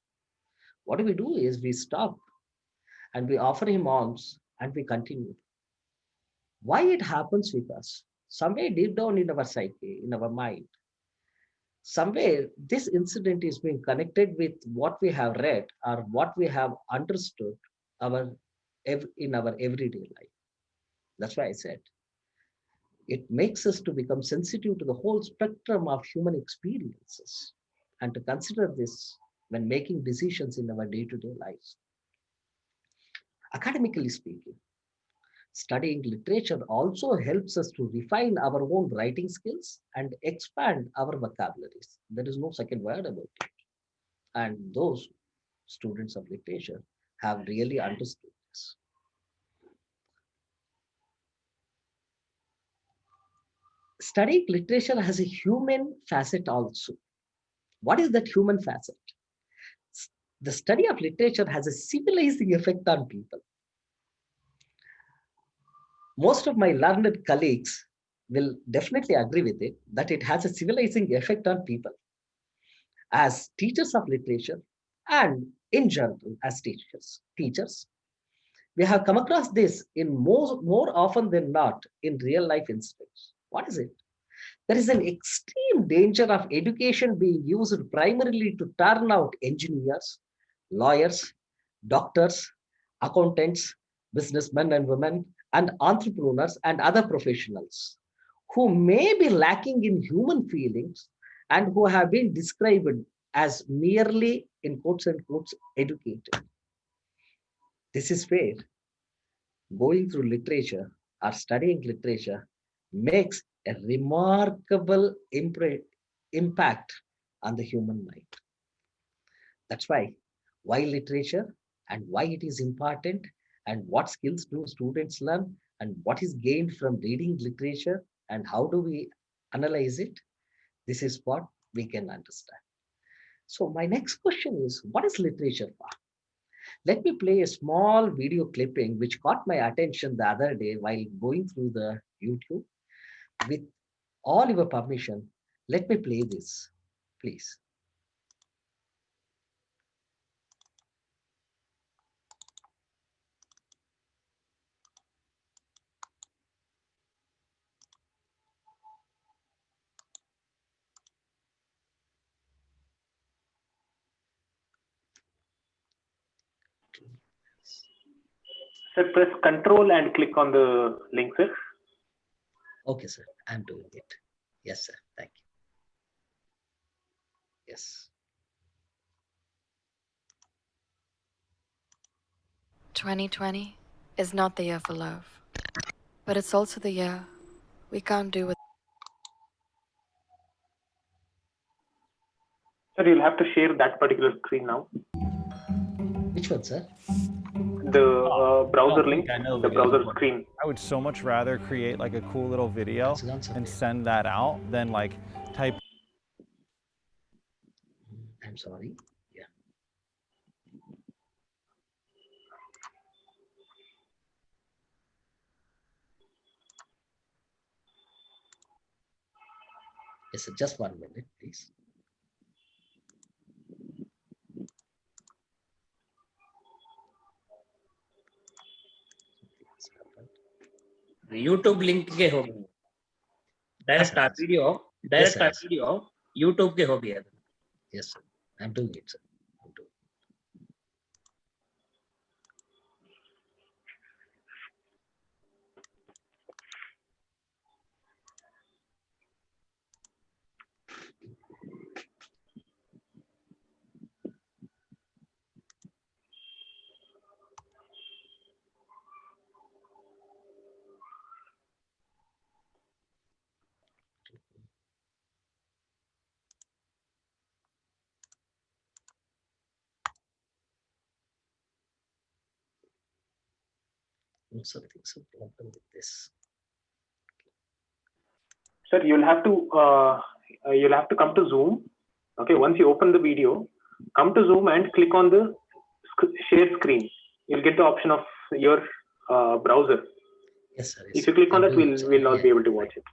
S4: what do is we stop and we offer him alms and we continue. Why it happens with us? Somewhere deep down in our psyche, in our mind, somewhere this incident is being connected with what we have read or what we have understood in our everyday life. That's why I said it makes us to become sensitive to the whole spectrum of human experiences and to consider this when making decisions in our day-to-day lives. Academically speaking, studying literature also helps us to refine our own writing skills and expand our vocabularies. There is no second word about it. And those students of literature have really understood this. Studying literature has a human facet also. What is that human facet? The study of literature has a civilizing effect on people. Most of my learned colleagues will definitely agree with it that it has a civilizing effect on people. As teachers of literature and in general as teachers, we have come across this in more often than not in real life incidents. What is it? There is an extreme danger of education being used primarily to turn out engineers, lawyers, doctors, accountants, businessmen and women, and entrepreneurs and other professionals who may be lacking in human feelings and who have been described as merely, in quotes and quotes, educated. This is where going through literature or studying literature makes a remarkable impact on the human mind. That's why literature and why it is important and what skills do students learn and what is gained from reading literature and how do we analyze it. This is what we can understand. So my next question is, what is literature for? Let me play a small video clipping which caught my attention the other day while going through the YouTube. With all your permission, let me play this, please.
S2: Sir, press Control and click on the link, sir.
S4: Okay, sir, I'm doing it. Yes, sir, thank you. Yes.
S8: 2020 is not the year for love, but it's also the year we can't do with.
S2: Sir, you'll have to share that particular screen now.
S4: Which one, sir?
S2: The browser link, the browser screen.
S9: I would so much rather create like a cool little video and send that out than like type.
S4: I'm sorry. Yeah. Yes, sir, just 1 minute, please.
S10: YouTube link के हो गए direct आ video YouTube के हो गया.
S4: Yes, sir. I'm doing it, sir. Something's a problem with this.
S2: Sir, you'll have to come to Zoom. Okay, once you open the video, come to Zoom and click on the share screen. You'll get the option of your browser.
S4: Yes, sir.
S2: If you click on that, we'll not be able to watch it.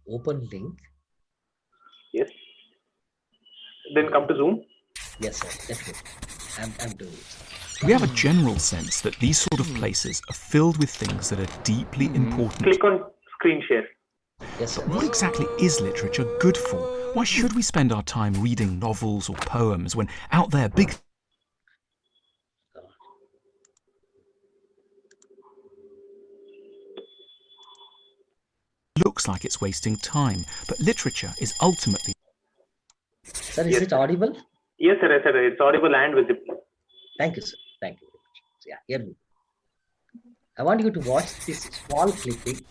S4: Open link.
S2: Yes. Then come to Zoom.
S4: Yes, sir. Definitely. I'm doing it.
S11: We have a general sense that these sort of places are filled with things that are deeply important.
S2: Click on screen share.
S4: Yes,
S11: but what exactly is literature good for? Why should we spend our time reading novels or poems when out there big looks like it's wasting time, but literature is ultimately...
S4: Sir, is it audible?
S2: Yes, sir. Yes, sir. It's audible and visible.
S4: Thank you, sir. Thank you very much. So, yeah, here we go. I want you to watch this small clipping.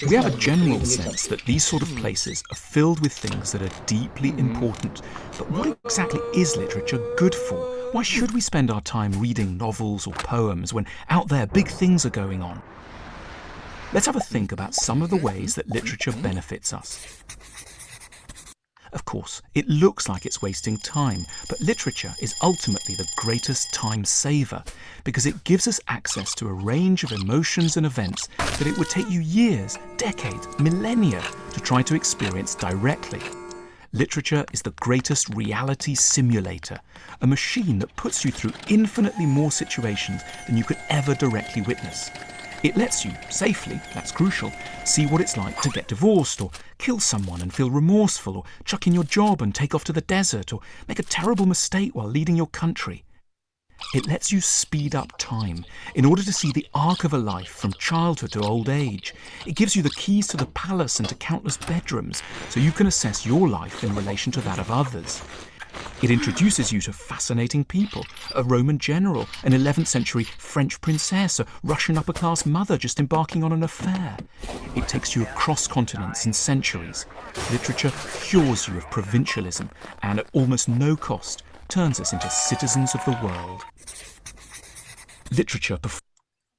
S11: We have a general sense that these sort of places are filled with things that are deeply important. But what exactly is literature good for? Why should we spend our time reading novels or poems when out there big things are going on? Let's have a think about some of the ways that literature benefits us. Of course, it looks like it's wasting time, but literature is ultimately the greatest time saver because it gives us access to a range of emotions and events that it would take you years, decades, millennia to try to experience directly. Literature is the greatest reality simulator, a machine that puts you through infinitely more situations than you could ever directly witness. It lets you, safely, that's crucial, see what it's like to get divorced or kill someone and feel remorseful or chuck in your job and take off to the desert or make a terrible mistake while leading your country. It lets you speed up time in order to see the arc of a life from childhood to old age. It gives you the keys to the palace and to countless bedrooms so you can assess your life in relation to that of others. It introduces you to fascinating people, a Roman general, an 11th century French princess, a Russian upper-class mother just embarking on an affair. It takes you across continents and centuries. Literature cures you of provincialism and, at almost no cost, turns us into citizens of the world. Literature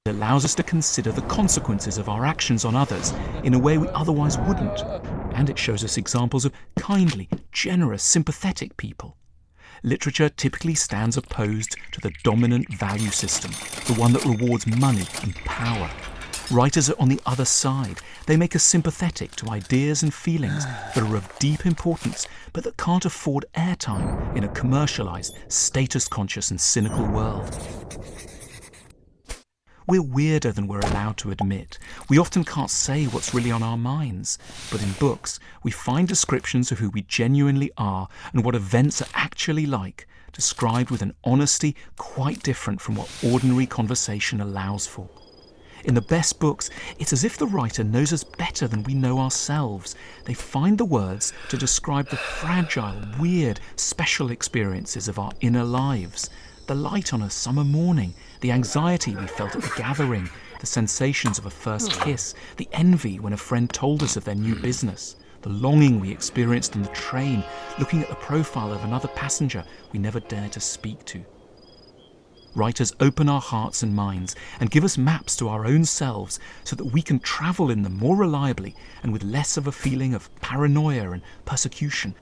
S11: allows us to consider the consequences of our actions on others in a way we otherwise wouldn't. And it shows us examples of kindly, generous, sympathetic people. Literature typically stands opposed to the dominant value system, the one that rewards money and power. Writers are on the other side. They make us sympathetic to ideas and feelings that are of deep importance, but that can't afford airtime in a commercialized, status-conscious and cynical world. We're weirder than we're allowed to admit. We often can't say what's really on our minds. But in books, we find descriptions of who we genuinely are and what events are actually like, described with an honesty quite different from what ordinary conversation allows for. In the best books, it's as if the writer knows us better than we know ourselves. They find the words to describe the fragile, weird, special experiences of our inner lives. The light on a summer morning, the anxiety we felt at the gathering, the sensations of a first kiss, the envy when a friend told us of their new business, the longing we experienced in the train, looking at the profile of another passenger we never dared to speak to. Writers open our hearts and minds and give us maps to our own selves so that we can travel in them more reliably and with less of a feeling of paranoia and persecution.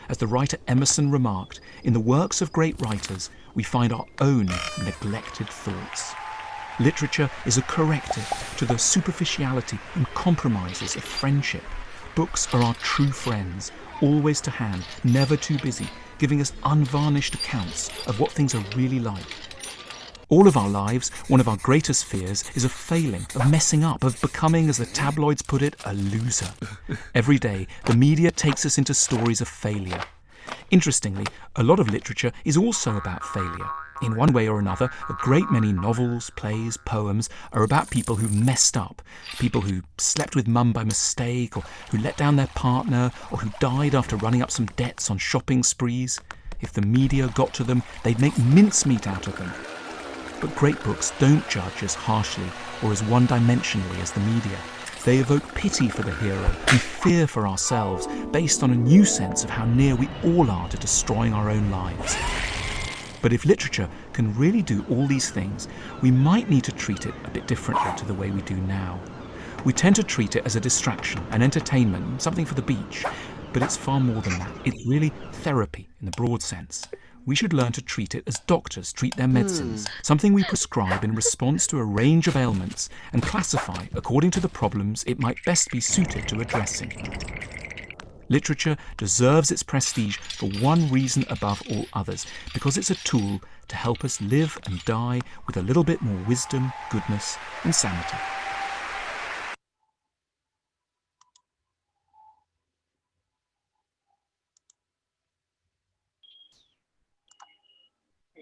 S11: As the writer Emerson remarked, in the works of great writers, we find our own neglected thoughts. Literature is a corrective to the superficiality and compromises of friendship. Books are our true friends, always to hand, never too busy, giving us unvarnished accounts of what things are really like. All of our lives, one of our greatest fears is of failing, of messing up, of becoming, as the tabloids put it, a loser. Every day, the media takes us into stories of failure. Interestingly, a lot of literature is also about failure. In one way or another, a great many novels, plays, poems are about people who messed up, people who slept with mum by mistake, or who let down their partner, or who died after running up some debts on shopping sprees. If the media got to them, they'd make mincemeat out of them. But great books don't judge as harshly or as one-dimensionally as the media. They evoke pity for the hero and fear for ourselves based on a new sense of how near we all are to destroying our own lives. But if literature can really do all these things, we might need to treat it a bit differently to the way we do now. We tend to treat it as a distraction, an entertainment, something for the beach. But it's far more than that. It's really therapy in the broad sense. We should learn to treat it as doctors treat their medicines, something we prescribe in response to a range of ailments and classify according to the problems it might best be suited to addressing. Literature deserves its prestige for one reason above all others, because it's a tool to help us live and die with a little bit more wisdom, goodness, and sanity.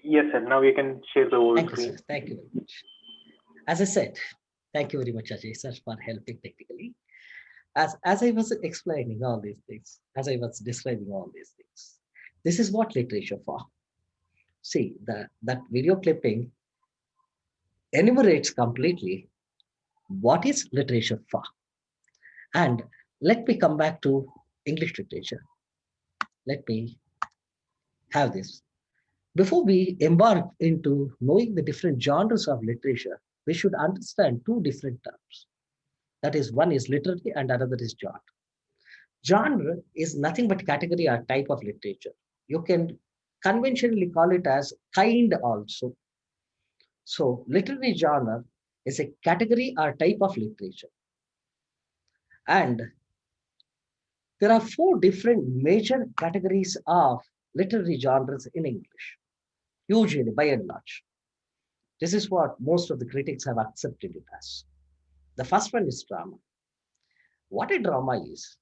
S2: Yes, sir. Now you can share the whole
S4: Thank you,
S2: screen.
S4: sir. Thank you very much. As I said, thank you very much, Ajay, sir, for helping technically. As I was explaining all these things, as I was describing all these things, this is what literature for. See, that video clipping enumerates completely what is literature for. And let me come back to English literature. Let me have this. Before we embark into knowing the different genres of literature, we should understand two different terms. That is, one is literary and another is genre. Genre is nothing but category or type of literature. You can conventionally call it as kind also. So literary genre is a category or type of literature. And there are four different major categories of literary genres in English, usually by and large. This is what most of the critics have accepted it as. The first one is drama. What a drama is?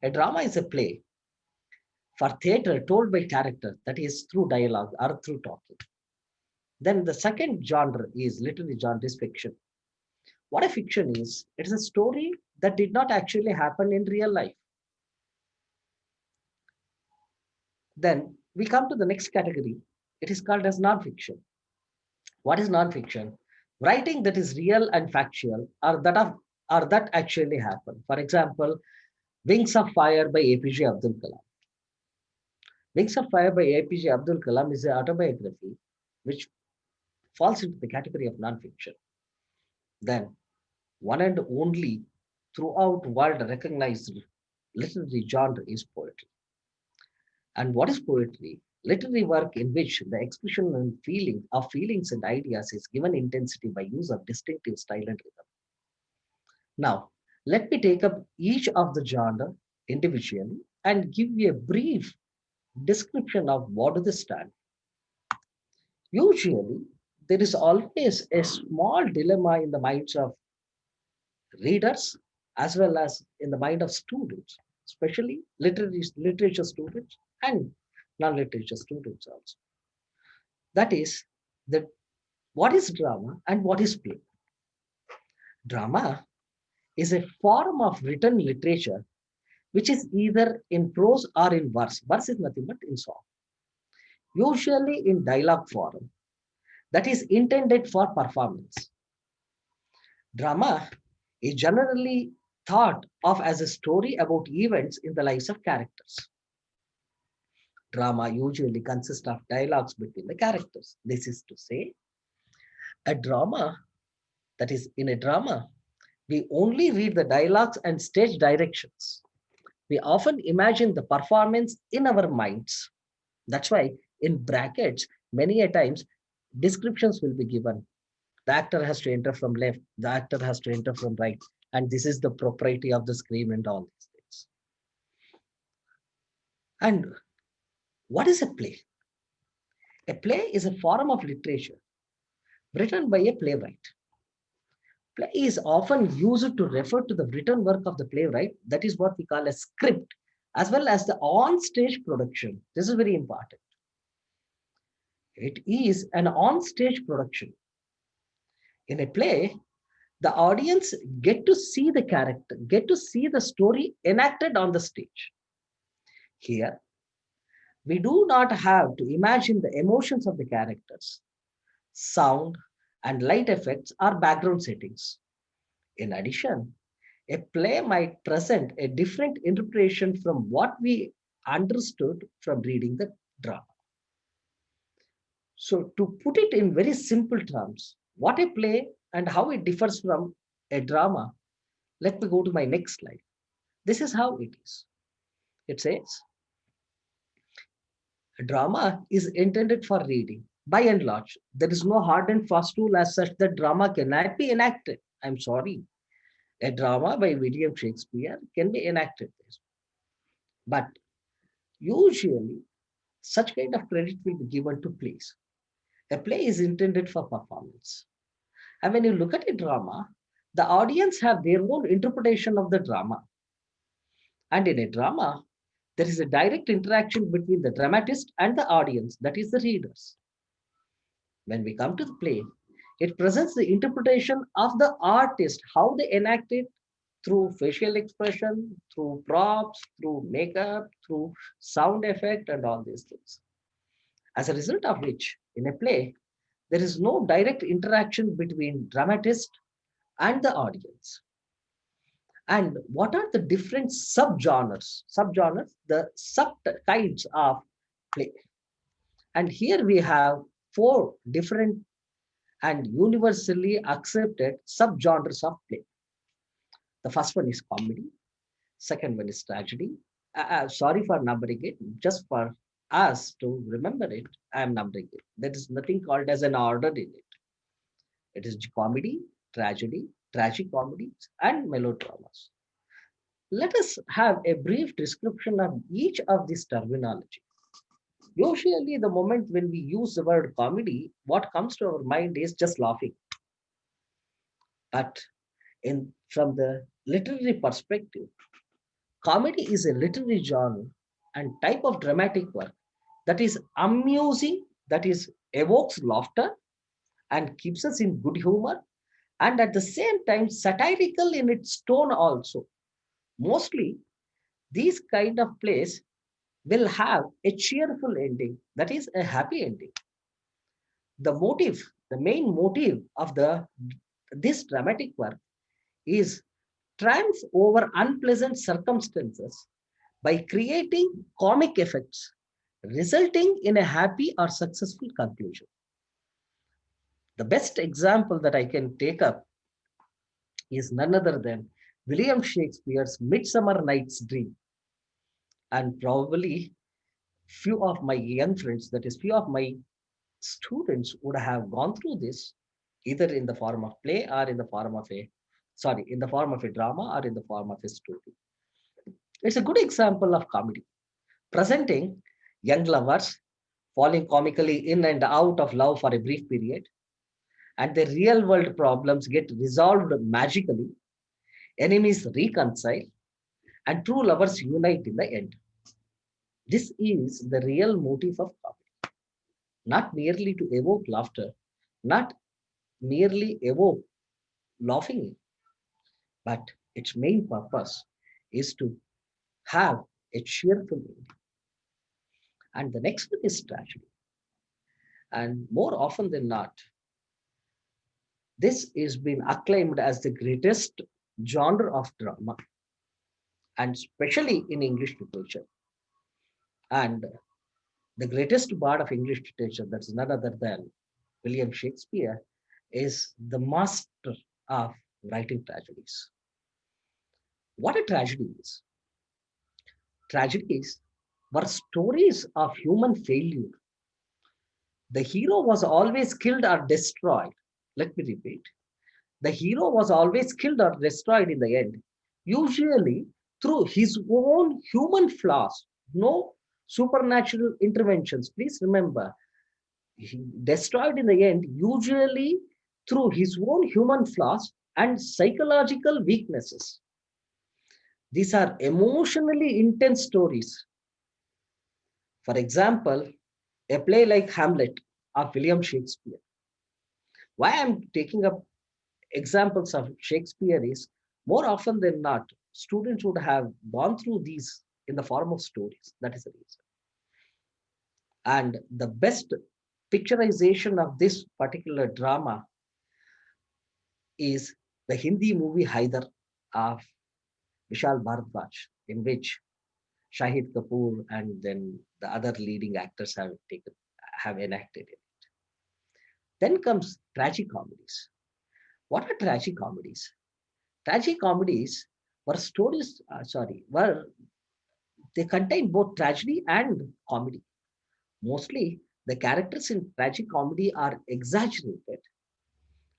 S4: A drama is a play for theatre told by character, that is through dialogue or through talking. Then the second genre is literary genre is fiction. What a fiction is? It is a story that did not actually happen in real life. Then we come to the next category. It is called as non-fiction. What is non-fiction? Writing that is real and factual, or that actually happened. For example, Wings of Fire by APJ Abdul Kalam. Wings of Fire by APJ Abdul Kalam is an autobiography which falls into the category of non-fiction. Then one and only throughout world recognized literary genre is poetry. And what is poetry? Literary work in which the expression and feeling of feelings and ideas is given intensity by use of distinctive style and rhythm. Now, let me take up each of the genre individually and give you a brief description of what do they stand. Usually, there is always a small dilemma in the minds of readers as well as in the mind of students, especially literature students and non-literature students also. That is, that what is drama and what is play? Drama is a form of written literature which is either in prose or in verse. Verse is nothing but in song. Usually in dialogue form, that is intended for performance. Drama is generally thought of as a story about events in the lives of characters. Drama usually consists of dialogues between the characters. This is to say, a drama, that is, in a drama, we only read the dialogues and stage directions. We often imagine the performance in our minds. That's why in brackets, many a times, descriptions will be given. The actor has to enter from left, the actor has to enter from right, and this is the propriety of the screen and all these things. And what is a play? A play is a form of literature written by a playwright. Play is often used to refer to the written work of the playwright. That is what we call a script, as well as the on-stage production. This is very important. It is an on-stage production. In a play, the audience get to see the character, get to see the story enacted on the stage. Here, we do not have to imagine the emotions of the characters. Sound and light effects are background settings. In addition, a play might present a different interpretation from what we understood from reading the drama. So to put it in very simple terms, what a play and how it differs from a drama, let me go to my next slide. This is how it is. It says, a drama is intended for reading. By and large, there is no hard and fast rule as such that drama cannot be enacted. I'm sorry. A drama by William Shakespeare can be enacted. But usually, such kind of credit will be given to plays. A play is intended for performance. And when you look at a drama, the audience have their own interpretation of the drama. And in a drama, there is a direct interaction between the dramatist and the audience, that is the readers. When we come to the play, it presents the interpretation of the artist, how they enact it through facial expression, through props, through makeup, through sound effect, and all these things. As a result of which, in a play, there is no direct interaction between dramatist and the audience. And what are the different subgenres? Subgenres, the sub-kinds of play. And here we have 4 different and universally accepted subgenres of play. The first one is comedy. Second one is tragedy. Sorry for numbering it, just for us to remember it, I am numbering it. There is nothing called as an order in it. It is comedy, tragedy, tragicomedies, and melodramas. Let us have a brief description of each of these terminology. Usually, the moment when we use the word comedy, what comes to our mind is just laughing. But from the literary perspective, comedy is a literary genre and type of dramatic work that is amusing, that is evokes laughter and keeps us in good humor, and at the same time satirical in its tone also. Mostly, these kind of plays will have a cheerful ending, that is a happy ending. The motive, the main motive of this dramatic work is triumph over unpleasant circumstances by creating comic effects, resulting in a happy or successful conclusion. The best example that I can take up is none other than William Shakespeare's Midsummer Night's Dream. And probably few of my young friends, that is few of my students would have gone through this either in the form of play or in the form of in the form of a drama or in the form of a story. It's a good example of comedy, presenting young lovers falling comically in and out of love for a brief period, and their real world problems get resolved magically, enemies reconcile, and true lovers unite in the end. This is the real motive of comedy, not merely to evoke laughter, not merely evoke laughing, but its main purpose is to have a cheerful ending. And the next one is tragedy. And more often than not, this is been acclaimed as the greatest genre of drama, and especially in English literature. And the greatest bard of English literature, that's none other than William Shakespeare, is the master of writing tragedies. What a tragedy is. Tragedies were stories of human failure. The hero was always killed or destroyed. Let me repeat. The hero was always killed or destroyed in the end, usually through his own human flaws, no supernatural interventions. Please remember, he destroyed in the end, usually through his own human flaws and psychological weaknesses. These are emotionally intense stories. For example, a play like Hamlet of William Shakespeare. Why I'm taking up examples of Shakespeare is, more often than not, students would have gone through these in the form of stories. That is the reason. And the best picturization of this particular drama is the Hindi movie Haider of Vishal Bharadwaj, in which Shahid Kapoor and then the other leading actors have enacted it. Then comes tragicomedies. What are tragicomedies? Tragicomedies were stories, they contain both tragedy and comedy. Mostly, the characters in tragicomedy are exaggerated,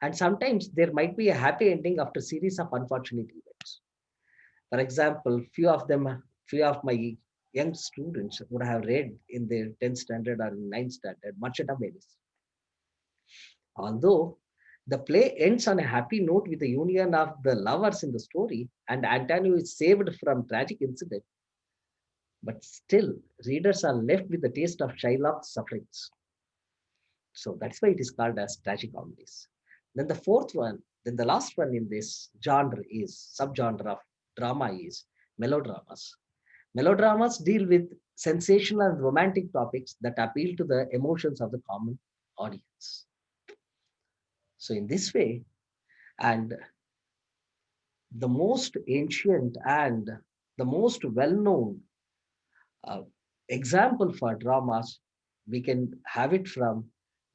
S4: and sometimes there might be a happy ending after a series of unfortunate events. For example, few of my young students would have read in their 10th standard or 9th standard, Merchant of Venice. Although the play ends on a happy note with the union of the lovers in the story, and Antonio is saved from tragic incident, but still readers are left with the taste of Shylock's sufferings. So that's why it is called as tragicomedies. Then the last one in this genre is subgenre of drama is melodramas. Melodramas deal with sensational and romantic topics that appeal to the emotions of the common audience. So in this way, and the most ancient and the most well-known example for dramas, we can have it from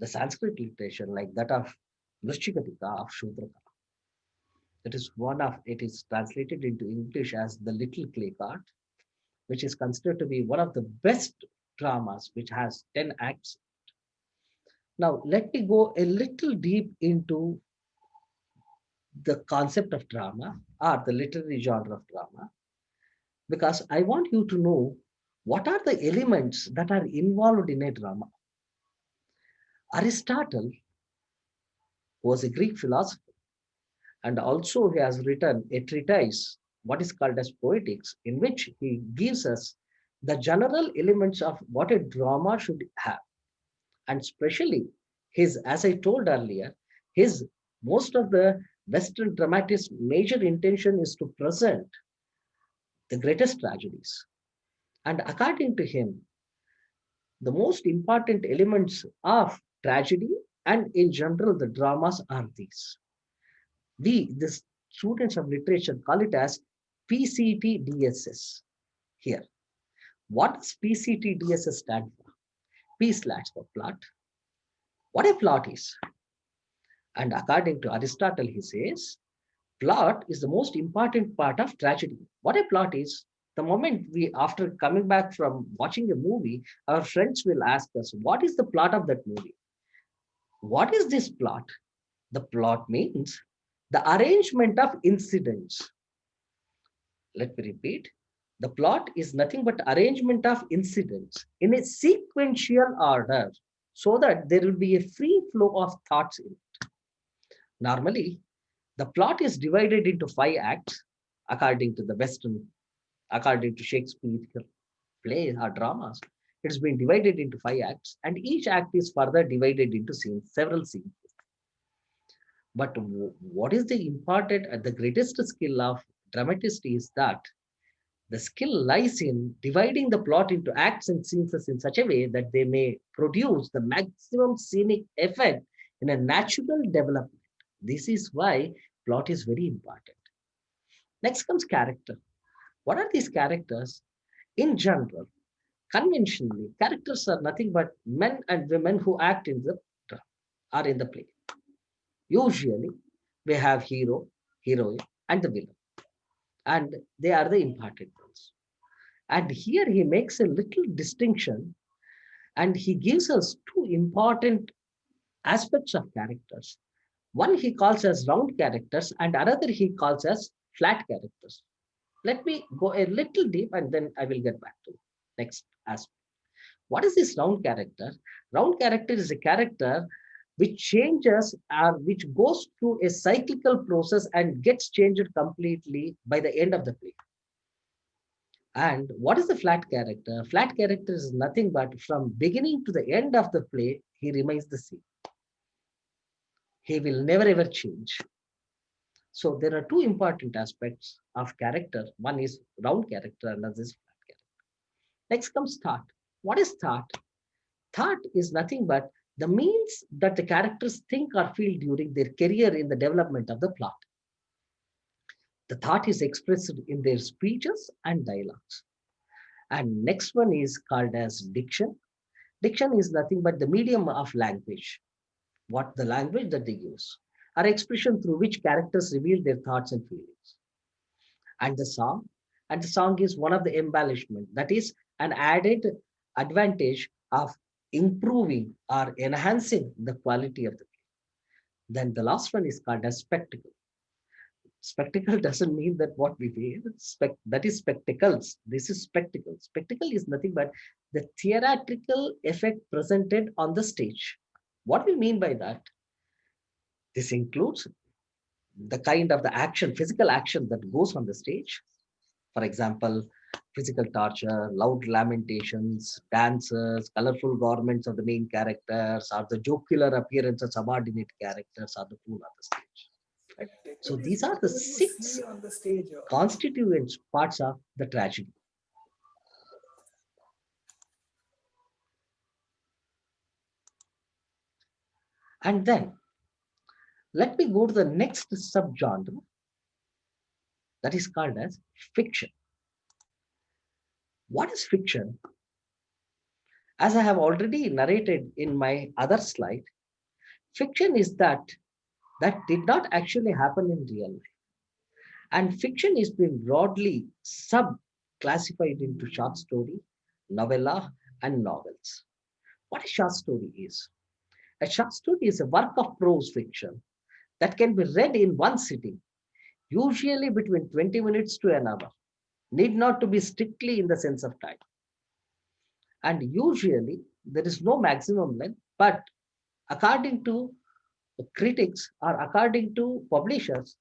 S4: the Sanskrit literature like that of Vrishchikatika of Shudraka. It is translated into English as The Little Clay Cart, which is considered to be one of the best dramas, which has 10 acts. Now, let me go a little deep into the concept of drama or the literary genre of drama, because I want you to know what are the elements that are involved in a drama. Aristotle was a Greek philosopher, and also he has written a treatise, what is called as Poetics, in which he gives us the general elements of what a drama should have. And especially as I told earlier, most of the Western dramatists' major intention is to present the greatest tragedies. And according to him, the most important elements of tragedy and in general the dramas are these. The students of literature, call it as PCT-DSS here. What does PCT-DSS stand for? P stands for plot. What a plot is. And according to Aristotle, he says, plot is the most important part of tragedy. What a plot is, the moment after coming back from watching a movie, our friends will ask us, what is the plot of that movie? What is this plot? The plot means the arrangement of incidents. Let me repeat. The plot is nothing but arrangement of incidents in a sequential order so that there will be a free flow of thoughts in it. Normally, the plot is divided into 5 acts according to Shakespeare plays or dramas. It's been divided into 5 acts, and each act is further divided into several scenes. But what is the important and the greatest skill of dramatist is that the skill lies in dividing the plot into acts and scenes in such a way that they may produce the maximum scenic effect in a natural development. This is why plot is very important. Next comes character. What are these characters? In general, conventionally, characters are nothing but men and women who act in the play. Usually, we have hero, heroine, and the villain. And they are the important ones. And here he makes a little distinction, and he gives us 2 important aspects of characters. One he calls as round characters, and another he calls as flat characters. Let me go a little deep, and then I will get back to the next aspect. What is this round character? Round character is a character which changes or which goes through a cyclical process and gets changed completely by the end of the play. And what is the flat character? Flat character is nothing but from beginning to the end of the play, he remains the same. He will never ever change. So there are 2 important aspects of character. One is round character, and another is flat character. Next comes thought. What is thought? Thought is nothing but the means that the characters think or feel during their career in the development of the plot. The thought is expressed in their speeches and dialogues. And next one is called as diction. Diction is nothing but the medium of language. what the language that they use, are expression through which characters reveal their thoughts and feelings. And the song is one of the embellishment, that is an added advantage of improving or enhancing the quality of the play. Then the last one is called as spectacle. Spectacle doesn't mean that what we feel, that is spectacles. This is spectacle. Spectacle is nothing but the theatrical effect presented on the stage. What we mean by that? This includes the kind of the action, physical action that goes on the stage. For example, physical torture, loud lamentations, dances, colorful garments of the main characters, or the jocular appearance of subordinate characters are the fool on the stage. Right? So these are the 6 constituent parts of the tragedy. And then let me go to the next subgenre, that is called as fiction. What is fiction? As I have already narrated in my other slide, fiction is that did not actually happen in real life. And fiction is being broadly sub-classified into short story, novella, and novels. What a short story is? A short story is a work of prose fiction that can be read in one sitting, usually between 20 minutes to an hour, need not to be strictly in the sense of time. And usually there is no maximum length, but according to critics or according to publishers,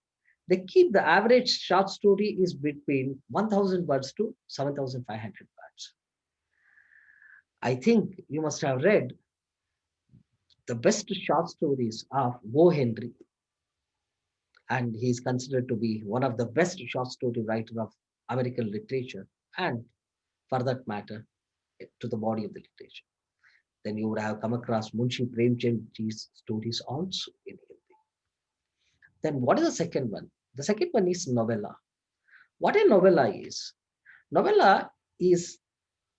S4: they keep the average short story is between 1000 words to 7500 words. I think you must have read the best short stories of O. Henry, and he is considered to be one of the best short story writer of American literature, and for that matter, to the body of the literature. Then you would have come across Munshi Premchandji's stories also in Hindi. Then what is the second one? The second one is novella. What a novella is? Novella is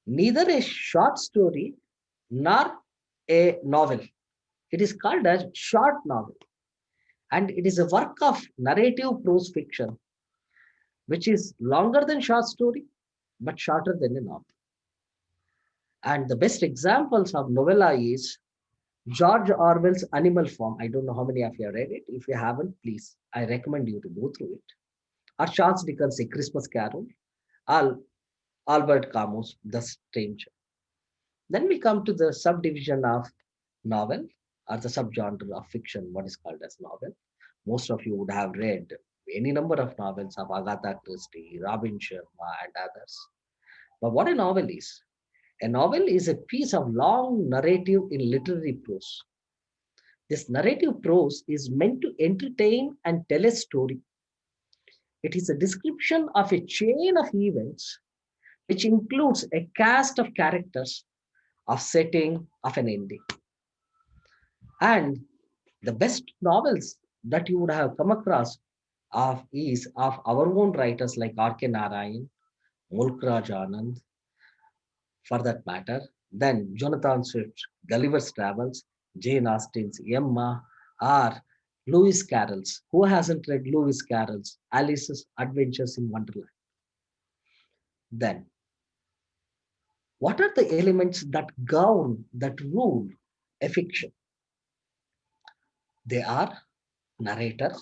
S4: neither a short story nor a novel. It is called as short novel. And it is a work of narrative prose fiction, which is longer than short story, but shorter than a novel. And the best examples of novella is George Orwell's Animal Farm. I don't know how many of you have read it. If you haven't, please, I recommend you to go through it. Or Charles Dickens' A Christmas Carol, Albert Camus' The Stranger. Then we come to the subdivision of novel, or the subgenre of fiction, what is called as novel. Most of you would have read any number of novels of Agatha Christie, Robin Sharma, and others. But what a novel is? A novel is a piece of long narrative in literary prose. This narrative prose is meant to entertain and tell a story. It is a description of a chain of events which includes a cast of characters, of setting, of an ending. And the best novels that you would have come across is of our own writers like R.K. Narayan, Mulk Raj Anand, for that matter, then Jonathan Swift's Gulliver's Travels, Jane Austen's Emma, or Lewis Carroll's. Who hasn't read Lewis Carroll's Alice's Adventures in Wonderland? Then, what are the elements that govern, that rule a fiction? They are narrator.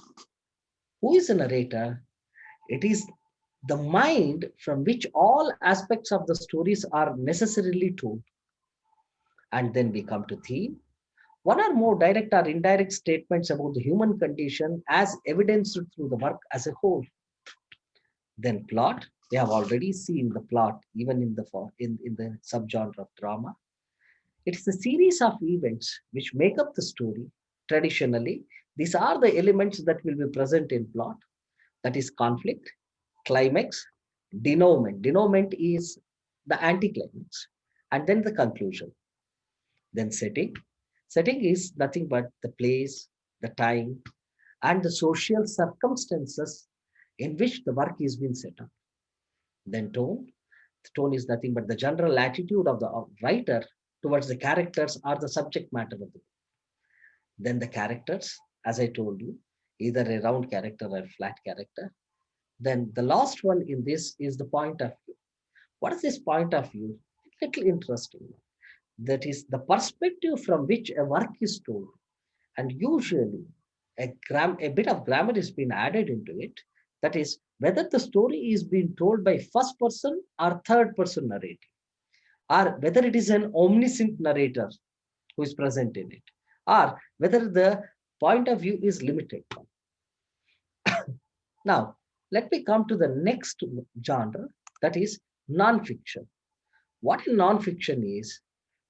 S4: Who is a narrator? It is the mind from which all aspects of the stories are necessarily told. And then we come to theme. One or more direct or indirect statements about the human condition as evidenced through the work as a whole. Then plot. We have already seen the plot even in the subgenre of drama. It is a series of events which make up the story. Traditionally, these are the elements that will be present in plot. That is conflict, climax, denouement. Denouement is the anticlimax, and then the conclusion. Then setting. Setting is nothing but the place, the time, and the social circumstances in which the work is being set up. Then tone. The tone is nothing but the general attitude of the writer towards the characters or the subject matter of the book. Then the characters, as I told you, either a round character or a flat character. Then the last one in this is the point of view. What is this point of view? Little interesting. That is the perspective from which a work is told. And usually a bit of grammar is being added into it. That is whether the story is being told by first person or third person narrative, or whether it is an omniscient narrator who is present in it, or whether the point of view is limited. Now, let me come to the next genre, that is non-fiction. What non-fiction is?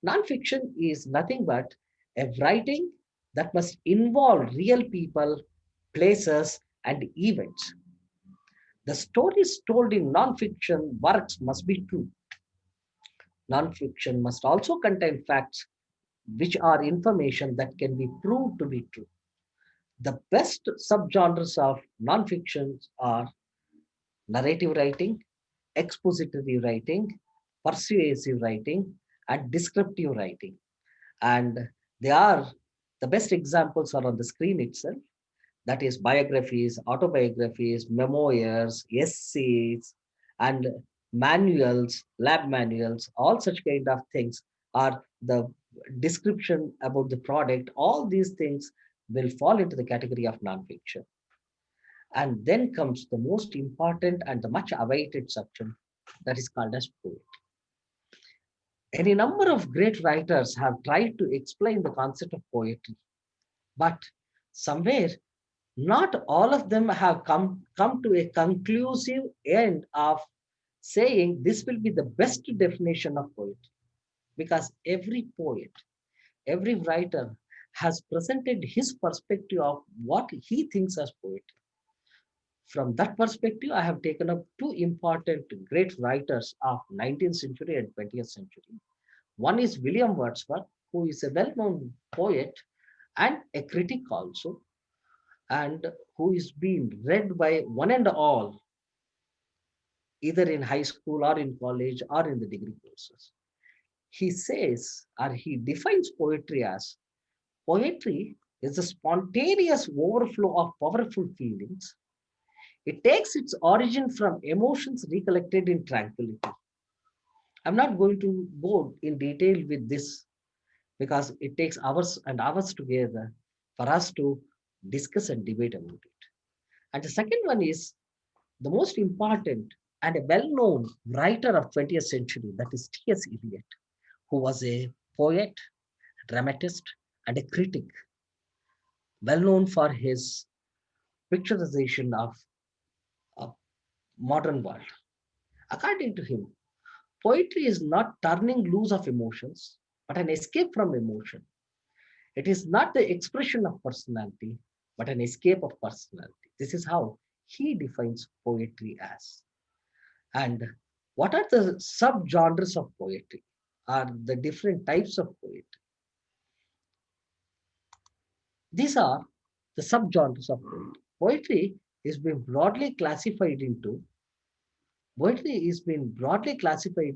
S4: Non-fiction is nothing but a writing that must involve real people, places, and events. The stories told in non-fiction works must be true. Non-fiction must also contain facts which are information that can be proved to be true. The best subgenres of non-fiction are narrative writing, expository writing, persuasive writing, and descriptive writing. And the best examples are on the screen itself. That is biographies, autobiographies, memoirs, essays, and manuals, lab manuals, all such kind of things are the description about the product. All these things will fall into the category of nonfiction. And then comes the most important and the much awaited section, that is called as poetry. Any number of great writers have tried to explain the concept of poetry, but somewhere not all of them have come to a conclusive end of saying this will be the best definition of poetry, because every poet, every writer has presented his perspective of what he thinks as poetry. From that perspective, I have taken up two important great writers of 19th century and 20th century. One is William Wordsworth, who is a well-known poet and a critic also, and who is being read by one and all, either in high school or in college or in the degree courses. He says, or he defines poetry as, poetry is the spontaneous overflow of powerful feelings. It takes its origin from emotions recollected in tranquility. I'm not going to go in detail with this because it takes hours and hours together for us to discuss and debate about it. And the second one is the most important and a well-known writer of 20th century, that is T.S. Eliot, who was a poet, a dramatist, and a critic, well known for his picturization of a modern world. According to him, poetry is not turning loose of emotions, but an escape from emotion. It is not the expression of personality, but an escape of personality. This is how he defines poetry as. And what are the subgenres of poetry? Are the different types of poetry? These are the subgenres of poetry. Poetry is being broadly classified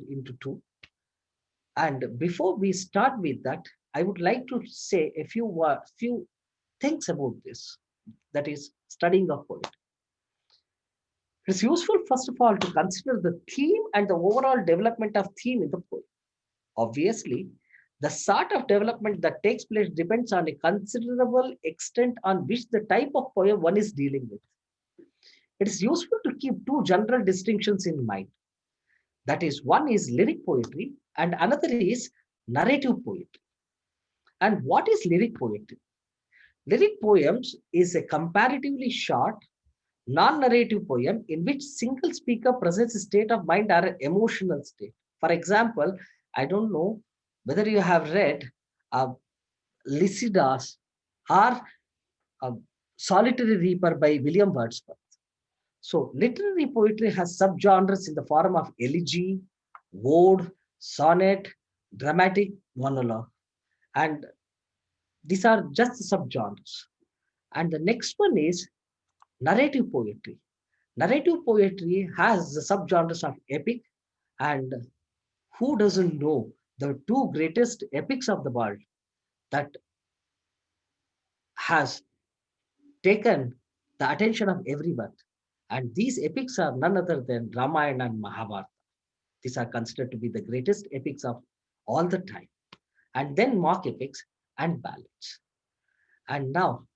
S4: into two. And before we start with that, I would like to say a few things about this, that is studying of poetry. It's useful, first of all, to consider the theme and the overall development of theme in the poem. Obviously, the sort of development that takes place depends on a considerable extent on which the type of poem one is dealing with. It is useful to keep two general distinctions in mind. That is, one is lyric poetry and another is narrative poetry. And what is lyric poetry? Lyric poems is a comparatively short, non-narrative poem in which single speaker presents a state of mind or an emotional state. For example, I don't know whether you have read Lycidas or Solitary Reaper by William Wordsworth. So literary poetry has subgenres in the form of elegy, ode, sonnet, dramatic monologue. And these are just the subgenres. And the next one is narrative poetry. Narrative poetry has the subgenres of epic, and who doesn't know the two greatest epics of the world, that has taken the attention of everyone. And these epics are none other than Ramayana and Mahabharata. These are considered to be the greatest epics of all the time. And then mock epics and ballads. And now,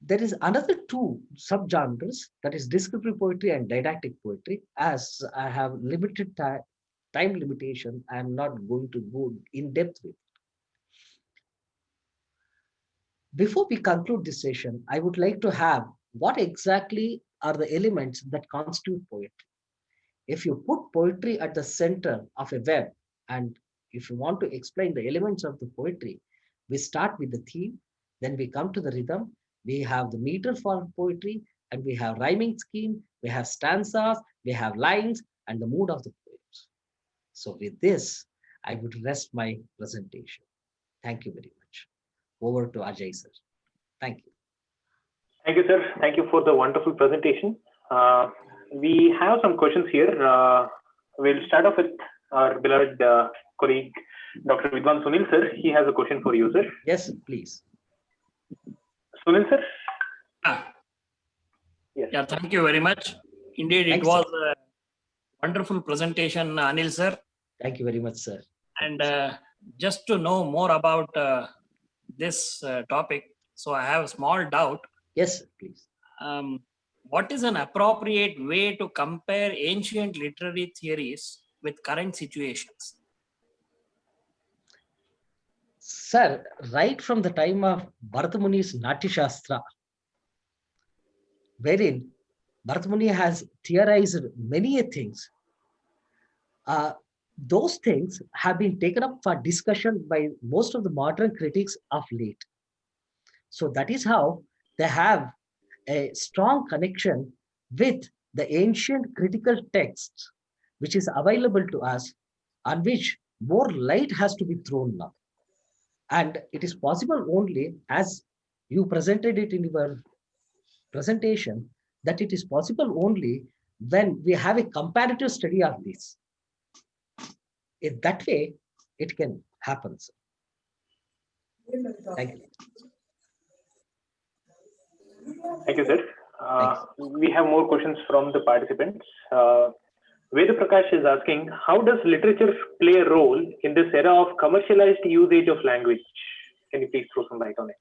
S4: there is another two subgenres, that is descriptive poetry and didactic poetry. As I have limited time limitation, I am not going to go in depth with. Before we conclude this session, I would like to have what exactly are the elements that constitute poetry. If you put poetry at the center of a web, and if you want to explain the elements of the poetry, we start with the theme, then we come to the rhythm, we have the meter for poetry, and we have rhyming scheme, we have stanzas, we have lines, and the mood of the poems. So with this, I would rest my presentation. Thank you very much. Over to Ajay sir. Thank you.
S2: Thank you, sir. Thank you for the wonderful presentation. We have some questions here. We'll start off with our beloved colleague, Dr. Vidwan Sunil sir. He has a question for you, sir.
S4: Yes, please.
S2: Sunil sir?
S10: Yes. Yeah, thank you very much. Indeed, it was a wonderful presentation, Anil sir.
S4: Thank you very much, sir.
S10: And just to know more about this topic, so I have a small doubt.
S4: Yes, please.
S10: What is an appropriate way to compare ancient literary theories with current situations?
S4: Sir, right from the time of Bharata Muni's Natya Shastra, wherein Bharata Muni has theorized many things, those things have been taken up for discussion by most of the modern critics of late. So that is how they have a strong connection with the ancient critical texts, which is available to us, on which more light has to be thrown now. And it is possible only, as you presented it in your presentation, that it is possible only when we have a comparative study of this. In that way, it can happen. Thank you.
S2: Thank you, sir. We have more questions from the participants. Veda Prakash is asking, how does literature play a role in this era of commercialized usage of language? Can you please throw some light on it?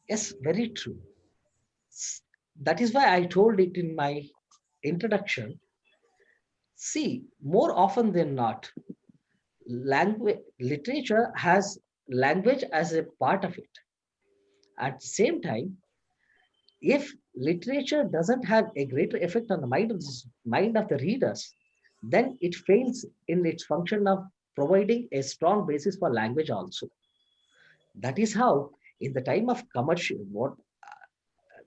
S4: Yes, very true. That is why I told it in my introduction. See, more often than not, literature has language as a part of it. At the same time, if literature doesn't have a greater effect on the mind of the readers, then it fails in its function of providing a strong basis for language also. That is how, in the time of commercial,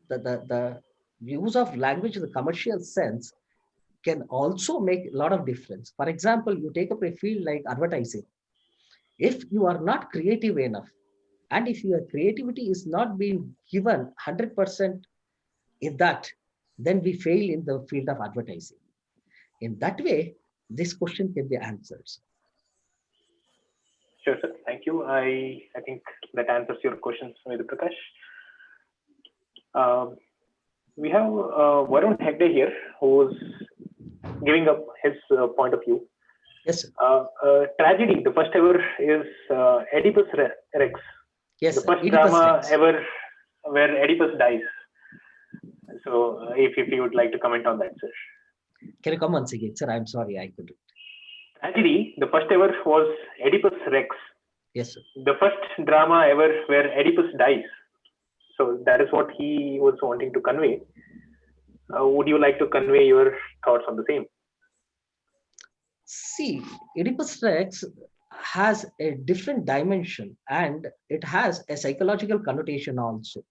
S4: the use of language in the commercial sense can also make a lot of difference. For example, you take up a field like advertising. If you are not creative enough, and if your creativity is not being given 100% in that, then we fail in the field of advertising. In that way, this question can be answered.
S2: Sure, sir. Thank you. I think that answers your questions, Veda Prakash. We have Varun Hegde here, who's giving up his point of view.
S4: Yes.
S2: Tragedy, the first ever is Oedipus Rex.
S4: Yes.
S2: The first
S4: Oedipus
S2: drama
S4: Rex.
S2: ever where Oedipus dies. So, if you would like to comment on that, sir.
S4: Can you come once again, sir? I'm sorry, I couldn't.
S2: Tragedy, the first ever was Oedipus Rex.
S4: Yes, sir.
S2: The first drama ever where Oedipus dies. So that is what he was wanting to convey. Would you like to convey your thoughts on the same?
S4: See, Oedipus Rex has a different dimension and it has a psychological connotation also.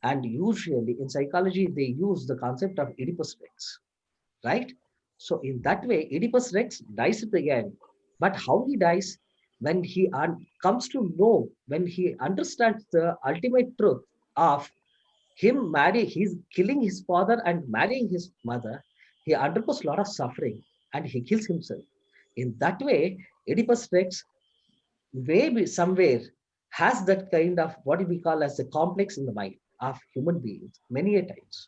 S4: And usually in psychology, they use the concept of Oedipus Rex, right? So in that way, Oedipus Rex dies at the end. But how he dies, when he comes to know, when he understands the ultimate truth of him he's killing his father and marrying his mother, he undergoes a lot of suffering and he kills himself. In that way, Oedipus Rex maybe somewhere has that kind of what we call as the complex in the mind of human beings many a times.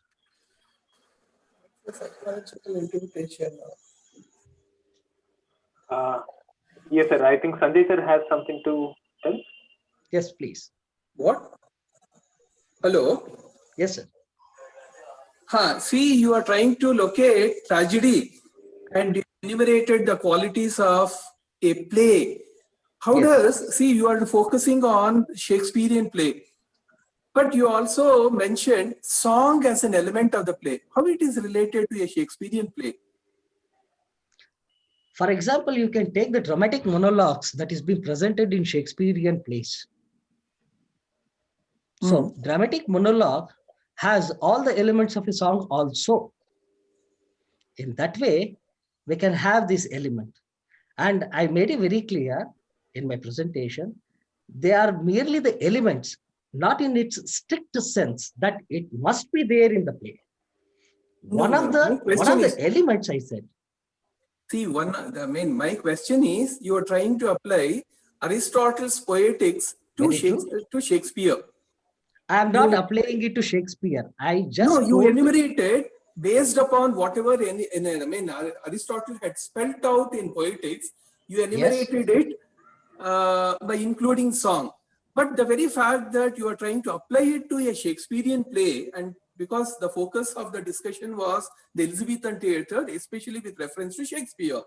S12: Psychological interpretation.
S2: Yes, sir. I think Sanjay sir has something to tell.
S4: Yes, please.
S12: What? Hello?
S4: Yes, sir.
S12: See, you are trying to locate tragedy and you enumerated the qualities of a play. How does, see, you are focusing on Shakespearean play, but you also mentioned song as an element of the play. How it is related to a Shakespearean play?
S4: For example, you can take the dramatic monologues that is being presented in Shakespearean plays. So dramatic monologue has all the elements of a song also. In that way, we can have this element. And I made it very clear in my presentation, they are merely the elements, not in its strict sense that it must be there in the play. One of the elements I said.
S12: See, my question is, you are trying to apply Aristotle's poetics to Shakespeare.
S4: I am not applying it to Shakespeare. I just
S12: you enumerated based upon whatever Aristotle had spelled out in poetics. You enumerated it by including song. But the very fact that you are trying to apply it to a Shakespearean play, and because the focus of the discussion was the Elizabethan theatre, especially with reference to Shakespeare.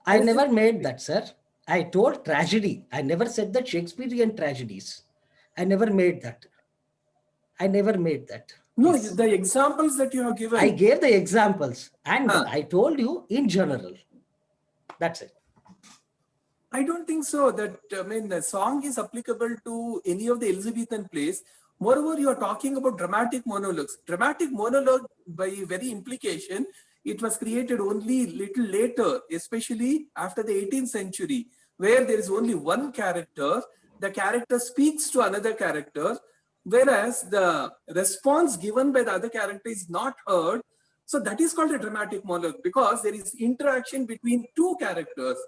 S4: I never made that, sir. I told tragedy. I never said that Shakespearean tragedies. I never made that. I never made that.
S12: No, the examples that you have given.
S4: I gave the examples and I told you in general. That's it.
S12: I don't think so. That the song is applicable to any of the Elizabethan plays. Moreover, you are talking about dramatic monologues. Dramatic monologue, by very implication, it was created only little later, especially after the 18th century, where there is only one character. The character speaks to another character, whereas the response given by the other character is not heard. So that is called a dramatic monologue because there is interaction between two characters.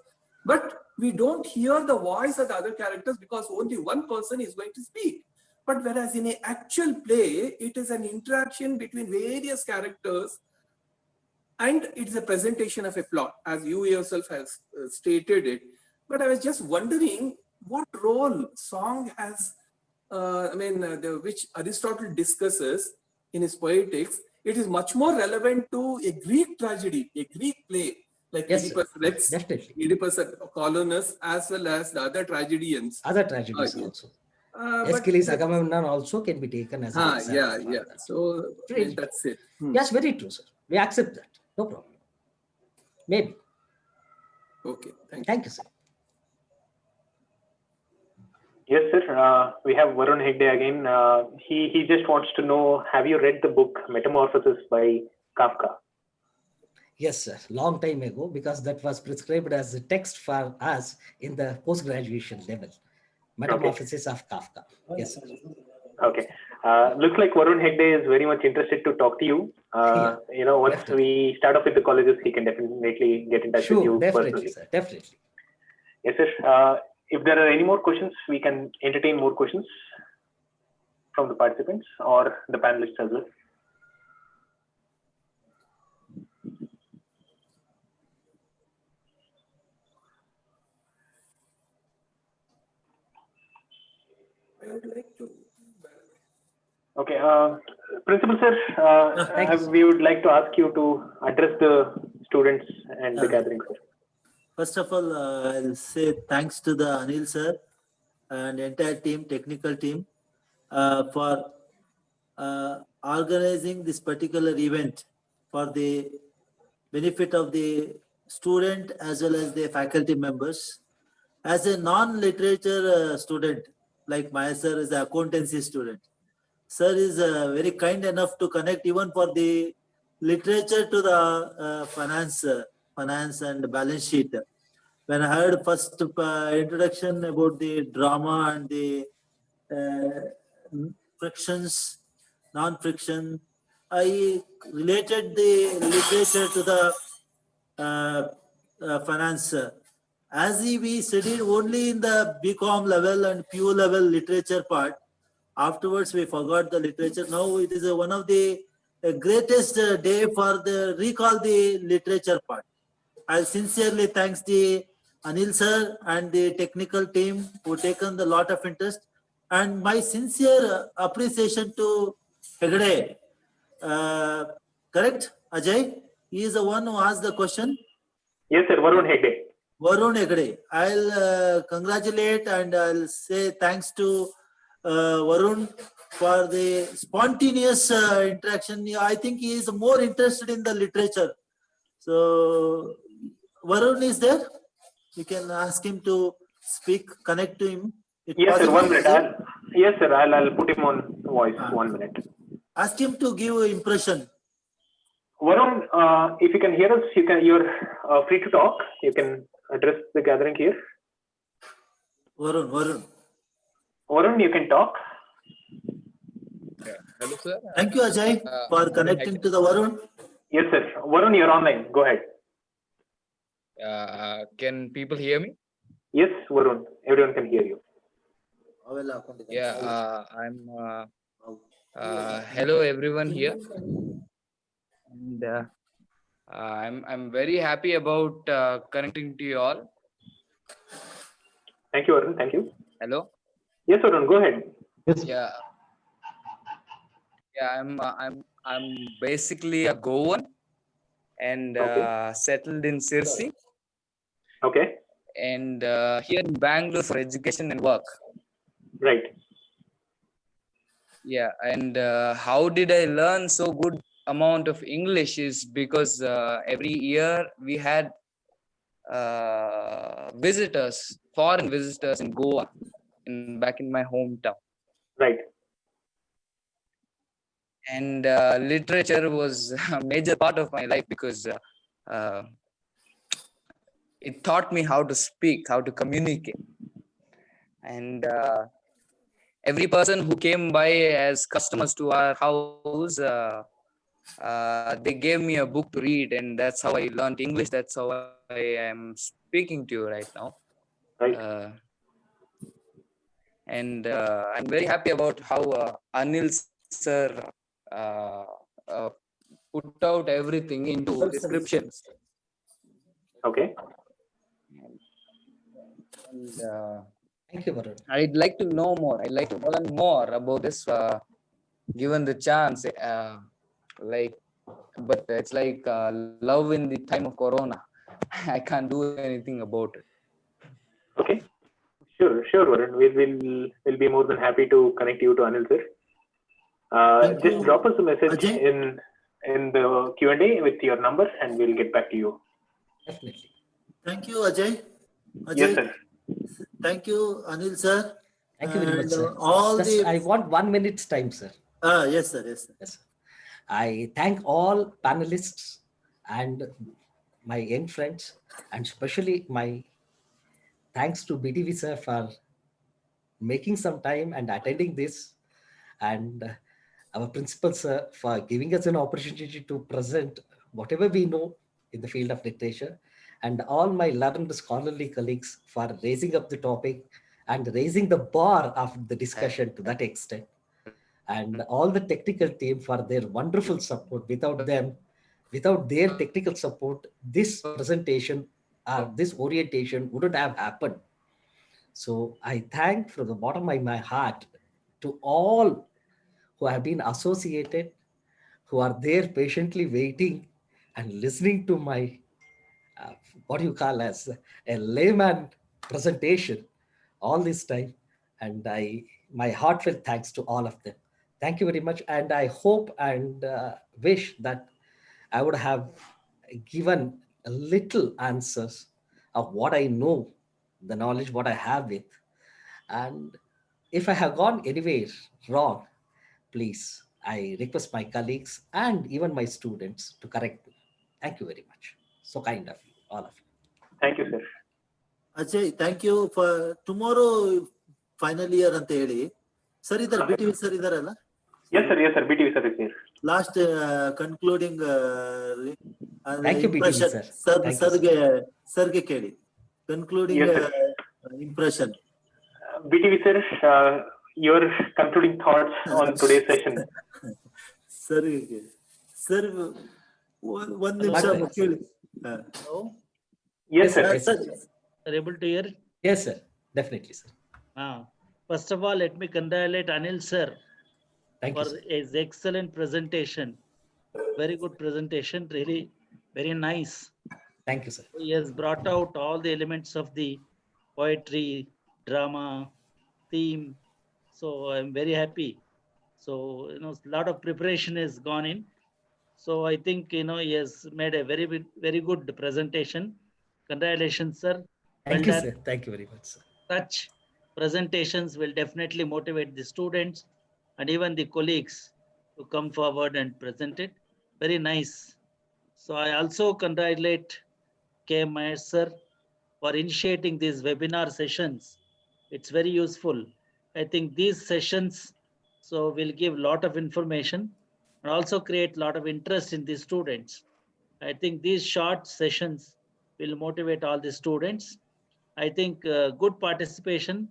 S12: But we don't hear the voice of the other characters because only one person is going to speak. But whereas in an actual play, it is an interaction between various characters and it's a presentation of a plot, as you yourself have stated it. But I was just wondering what role song has, which Aristotle discusses in his poetics. It is much more relevant to a Greek tragedy, a Greek play, like Oedipus Rex, Oedipus Colonus, as well as the other tragedians.
S4: Other tragedies also. Aeschylus, Agamemnon also can be taken as an example.
S12: Yeah. So that's it.
S4: Yes, very true, sir. We accept that. No problem. Maybe.
S12: Okay.
S4: Thank you, sir.
S2: Yes, sir. We have Varun Hegde again. He just wants to know, have you read the book Metamorphosis by Kafka?
S4: Yes, sir. Long time ago, because that was prescribed as a text for us in the post-graduation level. Metamorphosis of Kafka. Yes, sir.
S2: Okay. Looks like Varun Hegde is very much interested to talk to you. Once we start off with the colleges, he can definitely get in touch with you personally.
S4: Sir, definitely.
S2: Yes, sir. If there are any more questions, we can entertain more questions from the participants or the panelists as well.
S12: I would like to.
S2: Okay, Principal sir, we would like to ask you to address the students and the gathering, sir.
S6: First of all, I'll say thanks to the Anil sir and entire team, technical team, for organizing this particular event for the benefit of the student as well as the faculty members. As a non-literature student, like my sir is an accountancy student, sir is very kind enough to connect even for the literature to the finance and balance sheet. When I heard first introduction about the drama and the frictions, non-friction, I related the literature to the finance as we studied only in the BCom level and PU level literature part, afterwards we forgot the literature. Now it is one of the greatest day for the recall the literature part. I sincerely thanks the Anil sir and the technical team who taken a lot of interest, and my sincere appreciation to Hegde. Correct, Ajay? He is the one who asked the question.
S2: Yes, sir. Varun Hegde.
S6: Varun Hegde. I'll congratulate and I'll say thanks to Varun for the spontaneous interaction. I think he is more interested in the literature. So Varun is there. You can ask him to speak, connect to him.
S2: Yes, sir. 1 minute. Yes, sir. I'll put him on voice. 1 minute.
S6: Ask him to give an impression.
S2: Varun, if you can hear us, you're free to talk. You can address the gathering here.
S6: Varun,
S2: you can talk.
S13: Yeah. Hello, sir.
S6: Thank you, Ajay, for connecting to the Varun.
S2: Yes, sir. Varun, you're online. Go ahead.
S13: Can people hear me?
S2: Yes, Varun. Everyone can hear you.
S13: Yeah, hello everyone here, and I'm very happy about connecting to you all.
S2: Thank you, Varun. Thank you.
S13: Hello.
S2: Yes, Varun. Go ahead.
S1: Yes.
S13: Yeah. I'm basically a Goan and settled in Sirsi.
S2: Okay.
S13: And here in Bangalore for education and work.
S2: Right.
S13: Yeah, and how did I learn so good amount of English is because every year we had visitors, foreign visitors in Goa, back in my hometown.
S2: Right.
S13: And literature was a major part of my life because it taught me how to speak, how to communicate. And every person who came by as customers to our house, they gave me a book to read, and that's how I learned English. That's how I am speaking to you right now.
S2: Right.
S13: And I'm very happy about how Anil sir put out everything into descriptions.
S2: Okay.
S13: And,
S4: thank you, Varun.
S13: I'd like to know more. I'd like to learn more about this, given the chance. But it's like love in the time of Corona. I can't do anything about it.
S2: Okay. Sure, Varun. We'll be more than happy to connect you to Anil sir. Just drop us a message in the Q&A with your number, and we'll get back to you.
S4: Definitely.
S6: Thank you, Ajay.
S2: Yes, sir.
S6: Thank you, Anil sir.
S4: Thank you very much, sir.
S6: I
S4: want 1 minute's time, sir.
S6: Yes, sir. Yes, sir.
S4: Yes, sir. I thank all panelists and my young friends, and especially my thanks to BTV sir for making some time and attending this, and our principal sir for giving us an opportunity to present whatever we know in the field of literature, and all my learned scholarly colleagues for raising up the topic and raising the bar of the discussion to that extent, and all the technical team for their wonderful support. Without them, without their technical support, this presentation or this orientation wouldn't have happened. So I thank from the bottom of my heart to all who have been associated, who are there patiently waiting and listening to my what you call as a layman presentation all this time. And my heartfelt thanks to all of them. Thank you very much. And I hope and wish that I would have given a little answers of what I know, the knowledge, what I have with. And if I have gone anywhere wrong, please, I request my colleagues and even my students to correct me. Thank you very much. So kind of you, all of you.
S2: Thank you, sir.
S6: Ajay, thank you for tomorrow final year ante heli. Sir, idhar BTV sir idaralla?
S2: Yes, sir. BTV sir is here.
S6: Last concluding
S4: thank you, BTV sir.
S6: Sir ge keli. concluding
S2: Yes, sir.
S6: impression.
S2: BTV sir, your concluding thoughts on today's session.
S6: Sir, one nimsha.
S5: Hello?
S2: Yes, sir.
S4: Yes, sir.
S5: Are able to hear?
S4: Yes, sir. Definitely, sir.
S5: First of all, let me congratulate Anil sir
S4: Thank you,
S5: for
S4: sir.
S5: his excellent presentation. Very good presentation, really very nice.
S4: Thank you, sir.
S5: He has brought out all the elements of the poetry, drama, theme. So I'm very happy. So, a lot of preparation has gone in. So I think, he has made a very good presentation. Congratulations, sir.
S4: Thank you,
S5: Well
S4: sir.
S5: done.
S4: Thank you very much, sir.
S5: Such presentations will definitely motivate the students and even the colleagues to come forward and present it. Very nice. So I also congratulate K. Mahesh sir for initiating these webinar sessions. It's very useful. I think these sessions will give a lot of information and also create a lot of interest in the students. I think these short sessions will motivate all the students. I think good participation.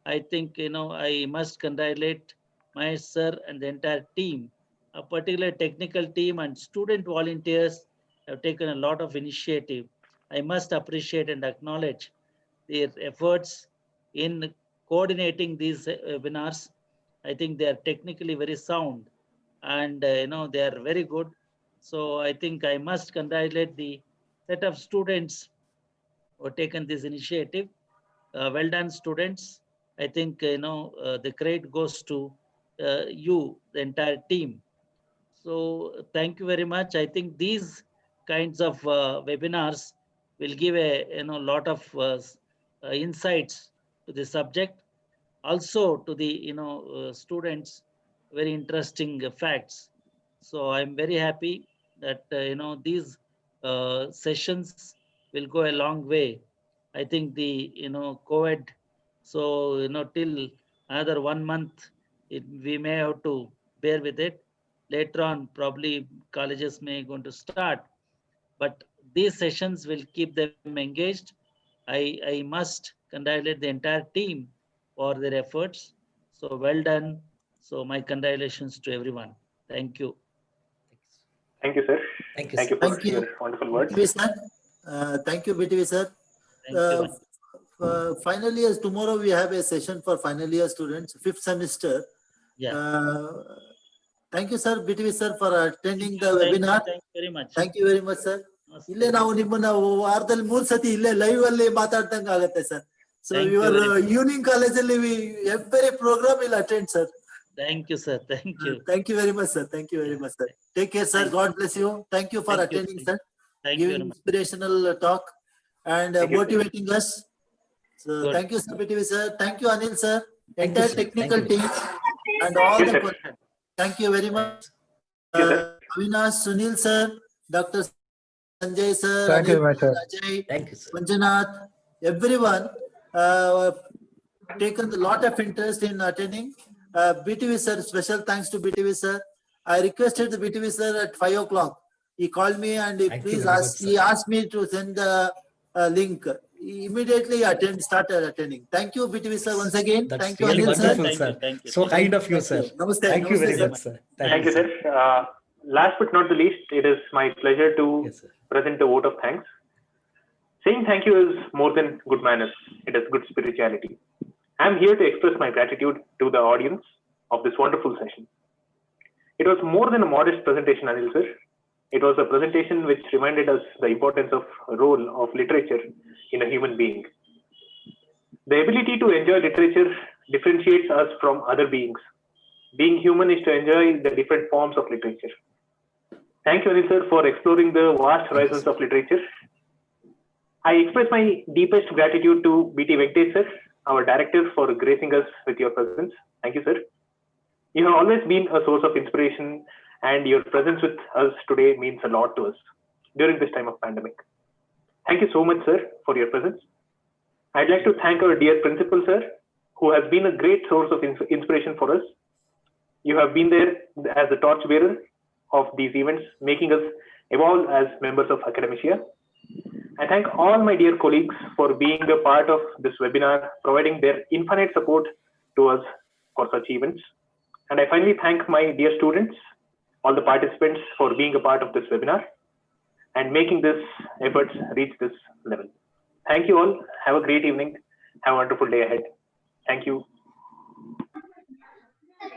S5: I think, I must congratulate my sir and the entire team, a particular technical team and student volunteers have taken a lot of initiative. I must appreciate and acknowledge their efforts in coordinating these webinars. I think they are technically very sound and, they are very good. So I think I must congratulate the set of students who have taken this initiative. Well done, students. I think, the credit goes to you, the entire team. So thank you very much. I think these kinds of webinars will give a lot of insights to the subject, also to the students, very interesting facts. So I'm very happy that these sessions will go a long way. I think the COVID, so till another 1 month, we may have to bear with it. Later on, probably colleges may going to start, but these sessions will keep them engaged. I must congratulate the entire team for their efforts. So well done. So my congratulations to everyone. Thank you.
S2: Thank you, sir.
S4: Thank you,
S2: Thank
S4: sir.
S2: you for
S6: Thank you,
S2: your wonderful words.
S6: BTV sir. Thank you, BTV sir.
S5: Thank you.
S6: Final years, tomorrow we have a session for final year students, 5th semester.
S5: Yeah.
S6: Thank you, sir, BTV sir, for attending the
S5: Thank you.
S6: webinar.
S5: Thank you very much.
S6: Thank you very much, sir.
S5: Namaste.
S6: ಇಲ್ಲೇ ನಾವು ನಿಮ್ಮನ್ನ ವಾರದಲ್ಲಿ 3 ಸತಿ ಇಲ್ಲೇ live ಅಲ್ಲಿ ಮಾತಾಡ್ದಂಗ ಆಗುತ್ತೆ sir. So
S5: Thank you
S6: your
S5: very much.
S6: Evening ಕಾಲೇಜಲ್ಲಿ every programme will attend sir.
S5: Thank you, sir. Thank you.
S6: Thank you very much, sir. Thank you very much, sir. Take care, sir. God bless you. Thank you for
S5: Thank you.
S6: attending, sir.
S5: Thank you
S6: Giving
S5: very much.
S6: inspirational talk and
S2: Thank you, sir.
S6: motivating us. So
S5: Good.
S6: thank you, sir, BTV sir. Thank you, Anil sir.
S4: Thank you,
S6: Entire
S4: sir.
S6: technical
S4: Thank you.
S6: team and all
S2: Yes,
S6: the
S2: sir.
S6: person. Thank you very much.
S2: Thank you, sir.
S6: Avinash, Sunil sir, Dr. Sanjay sir,
S3: Thank you,
S6: Anil,
S3: my sir.
S6: Ajay,
S4: Thank you, sir.
S6: Manjunath, everyone taken a lot of interest in attending. BTV sir, special thanks to BTV sir. I requested the BTV sir at 5 o'clock. He called me and he
S4: Thank you very much,
S6: he
S4: sir.
S6: asked me to send the link. He immediately started attending. Thank you, BTV sir, once again.
S4: That's
S6: Thank you,
S4: really
S6: Anil sir.
S4: wonderful,
S5: Thank
S4: sir.
S5: you, thank you.
S4: So kind of you, sir.
S6: Namaste.
S4: Thank you
S6: Namaste,
S4: very
S6: sir.
S4: much, sir.
S2: Thank you, sir. Last but not the least, it is my pleasure to
S4: Yes, sir.
S2: present a vote of thanks. Saying thank you is more than good manners. It is good spirituality. I am here to express my gratitude to the audience of this wonderful session. It was more than a modest presentation, Anil sir. It was a presentation which reminded us the importance of role of literature in a human being. The ability to enjoy literature differentiates us from other beings. Being human is to enjoy the different forms of literature. Thank you, Anil sir, for exploring the vast horizons of literature. I express my deepest gratitude to BT Venkatesh sir, our director, for gracing us with your presence. Thank you, sir. You have always been a source of inspiration, and your presence with us today means a lot to us during this time of pandemic. Thank you so much, sir, for your presence. I'd like to thank our dear principal, sir, who has been a great source of inspiration for us. You have been there as the torchbearer of these events, making us evolve as members of Academia. I thank all my dear colleagues for being a part of this webinar, providing their infinite support to us for such events. And I finally thank my dear students, all the participants for being a part of this webinar and making this efforts reach this level. Thank you all. Have a great evening. Have a wonderful day ahead. Thank you.